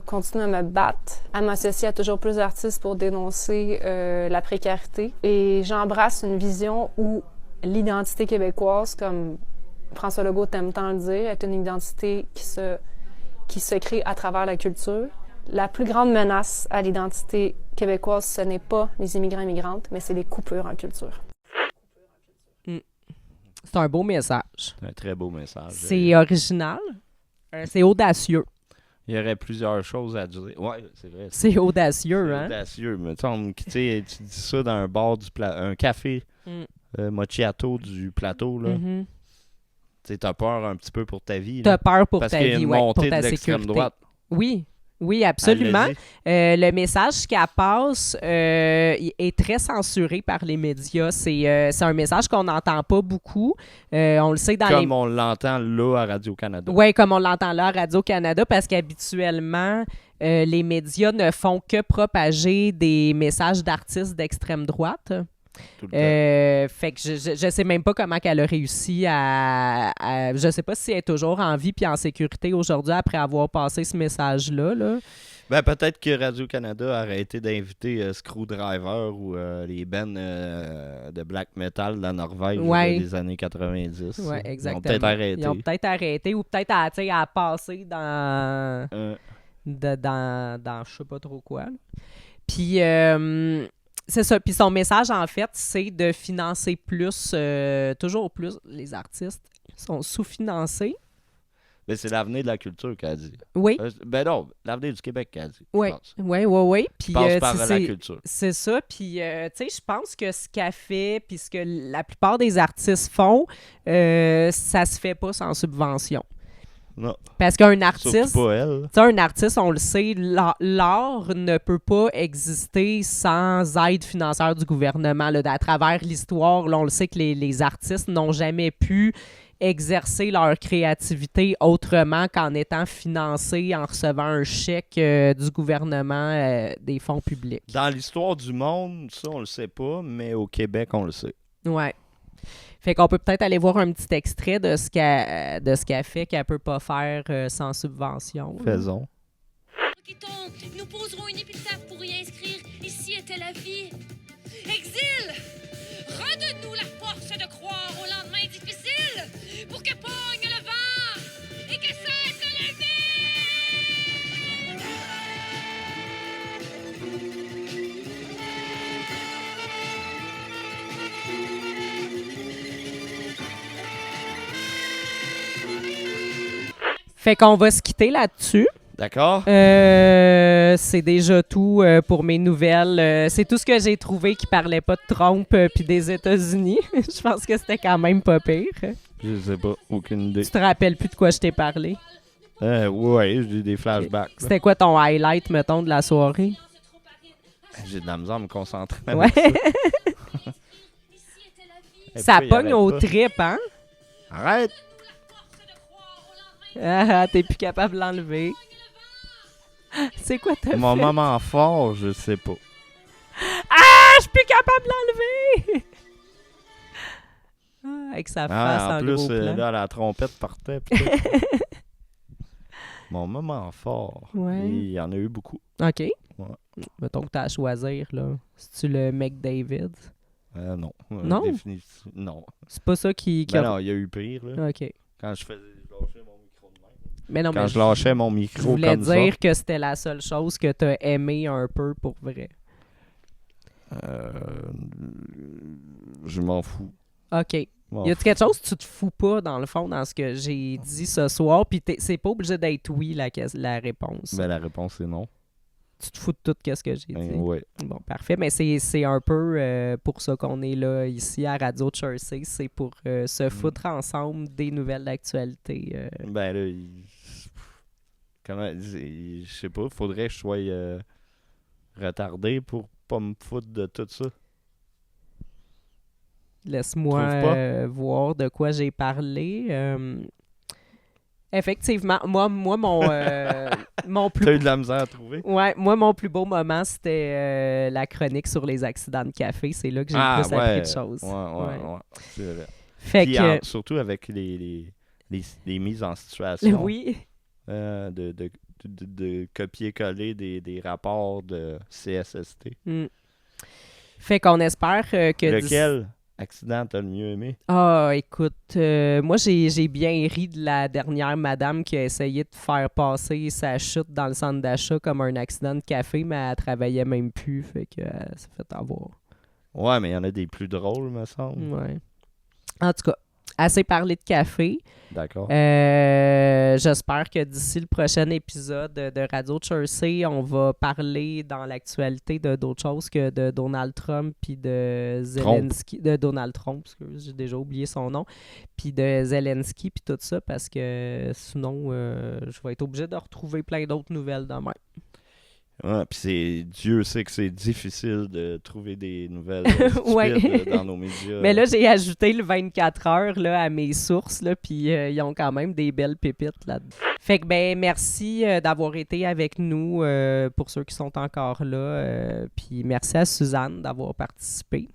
continuer à me battre, à m'associer à toujours plus d'artistes pour dénoncer la précarité. Et j'embrasse une vision où l'identité québécoise, comme François Legault t'aime tant le dire, est une identité qui se crée à travers la culture. La plus grande menace à l'identité québécoise, ce n'est pas les immigrants et migrantes, mais c'est les coupures en culture. C'est un beau message. C'est un très beau message. C'est original. C'est audacieux. Il y aurait plusieurs choses à dire. Ouais, c'est vrai. C'est audacieux, C'est hein? audacieux. Mais tu sais, tu dis ça dans un bar un café macchiato du plateau, là. Mm-hmm. Tu sais, t'as peur un petit peu pour ta vie. T'as peur pour parce ta qu'il y a vie, une ouais, montée pour ta de l'extrême sécurité. droite. Oui, absolument. Elle le dit. Le message qu'elle passe est très censuré par les médias. C'est un message qu'on n'entend pas beaucoup. On le sait dans Comme on l'entend là à Radio-Canada. Oui, comme on l'entend là à Radio-Canada, parce qu'habituellement, les médias ne font que propager des messages d'artistes d'extrême droite. Tout le temps. Fait que je sais même pas comment qu'elle a réussi à je sais pas si elle est toujours en vie puis en sécurité aujourd'hui après avoir passé ce message-là. Là. Ben, peut-être que Radio-Canada a arrêté d'inviter Screwdriver ou les bands de black metal de la Norvège des années 90. Oui, exactement. Ils ont peut-être arrêté. Ils ont peut-être arrêté ou peut-être à passer dans je sais pas trop quoi. Là. Puis c'est ça. Puis son message, en fait, c'est de financer plus, toujours plus, les artistes sont sous-financés. Ben, c'est l'avenir de la culture qu'elle dit. Oui. Ben non, l'avenir du Québec qu'elle dit. Oui. Puis passe par la culture. C'est ça. Puis, tu sais, je pense que ce qu'elle fait, puis ce que la plupart des artistes font, ça se fait pas sans subvention. Non. Parce qu'un artiste, surtout pas elle. Un artiste, on le sait, l'art ne peut pas exister sans aide financière du gouvernement. Là, à travers l'histoire, là, on le sait que les artistes n'ont jamais pu exercer leur créativité autrement qu'en étant financés, en recevant un chèque du gouvernement, des fonds publics. Dans l'histoire du monde, ça, on le sait pas, mais au Québec, on le sait. Ouais. Fait qu'on peut peut-être aller voir un petit extrait de ce qu'elle fait qu'elle peut pas faire sans subvention. Faisons. Nous poserons une épitaphe pour y inscrire « Ici était la vie ». Exil! Redonne-nous la force de croire au lendemain difficile pour que pogne le vent et que cesse de lever! Fait qu'on va se quitter là-dessus. D'accord. C'est déjà tout pour mes nouvelles. C'est tout ce que j'ai trouvé qui parlait pas de Trump puis des États-Unis. Je pense que c'était quand même pas pire. Je sais pas, aucune idée. Tu te rappelles plus de quoi je t'ai parlé? Ouais, j'ai des flashbacks. C'était quoi ton highlight, mettons, de la soirée? J'ai de la misère à me concentrer. Ouais. Ça pourquoi il pogne arrête au pas? trip, hein? Arrête! Ah, t'es plus capable de l'enlever. C'est quoi t'as fait? Mon moment fort, je sais pas. Ah, je suis plus capable de l'enlever! Ah, avec sa face En en plus, gros plan. là, la trompette partait. pis tout. Mon moment fort. Ouais. Il y en a eu beaucoup. OK. Ouais. Mettons que t'as à choisir, là. C'est-tu le McDavid? Non. Non? Non. C'est pas ça qui Ben a... non, il y a eu pire, là. OK. Quand je lâchais mon micro de même. Mais non, Quand mais je lâchais mon micro je voulais comme ça. dire que c'était la seule chose que t'as aimé un peu pour vrai. Je m'en fous. OK. M'en Y a-tu quelque chose que tu te fous pas, dans le fond, dans ce que j'ai dit ce soir? Puis c'est pas obligé d'être oui, la réponse. Ben, la réponse est non. Tu te fous de tout ce que j'ai dit? Ouais. Bon, parfait. Mais c'est un peu pour ça qu'on est là, ici, à Radio Jersey. C'est pour se foutre ensemble des nouvelles d'actualité. Ben là, je sais pas, faudrait que je sois retardé pour pas me foutre de tout ça. Laisse-moi voir de quoi j'ai parlé. Effectivement, moi mon plus... T'as eu de la misère à trouver? Ouais, moi, mon plus beau moment, c'était la chronique sur les accidents de café. C'est là que j'ai le plus appris de choses. Ouais. C'est vrai. Fait puis, que... surtout avec les mises en situation. Oui. De copier-coller des rapports de CSST. Fait qu'on espère que... Lequel accident t'as le mieux aimé? Ah, écoute, moi, j'ai bien ri de la dernière madame qui a essayé de faire passer sa chute dans le centre d'achat comme un accident de café, mais elle travaillait même plus, fait que s'est fait avoir. Ouais, mais il y en a des plus drôles, me semble. Ouais. En tout cas, assez parlé de café. D'accord. J'espère que d'ici le prochain épisode de Radio Jersey, on va parler dans l'actualité de d'autres choses que de Donald Trump puis de Zelensky. De Donald Trump, parce que j'ai déjà oublié son nom. Puis de Zelensky puis tout ça, parce que sinon, je vais être obligé de retrouver plein d'autres nouvelles demain. Ouais, puis Dieu sait que c'est difficile de trouver des nouvelles stupides dans nos médias. Mais là, j'ai ajouté le 24 heures là, à mes sources, là, puis ils ont quand même des belles pépites là-dedans. Fait que, merci d'avoir été avec nous pour ceux qui sont encore là. Puis merci à Suzanne d'avoir participé.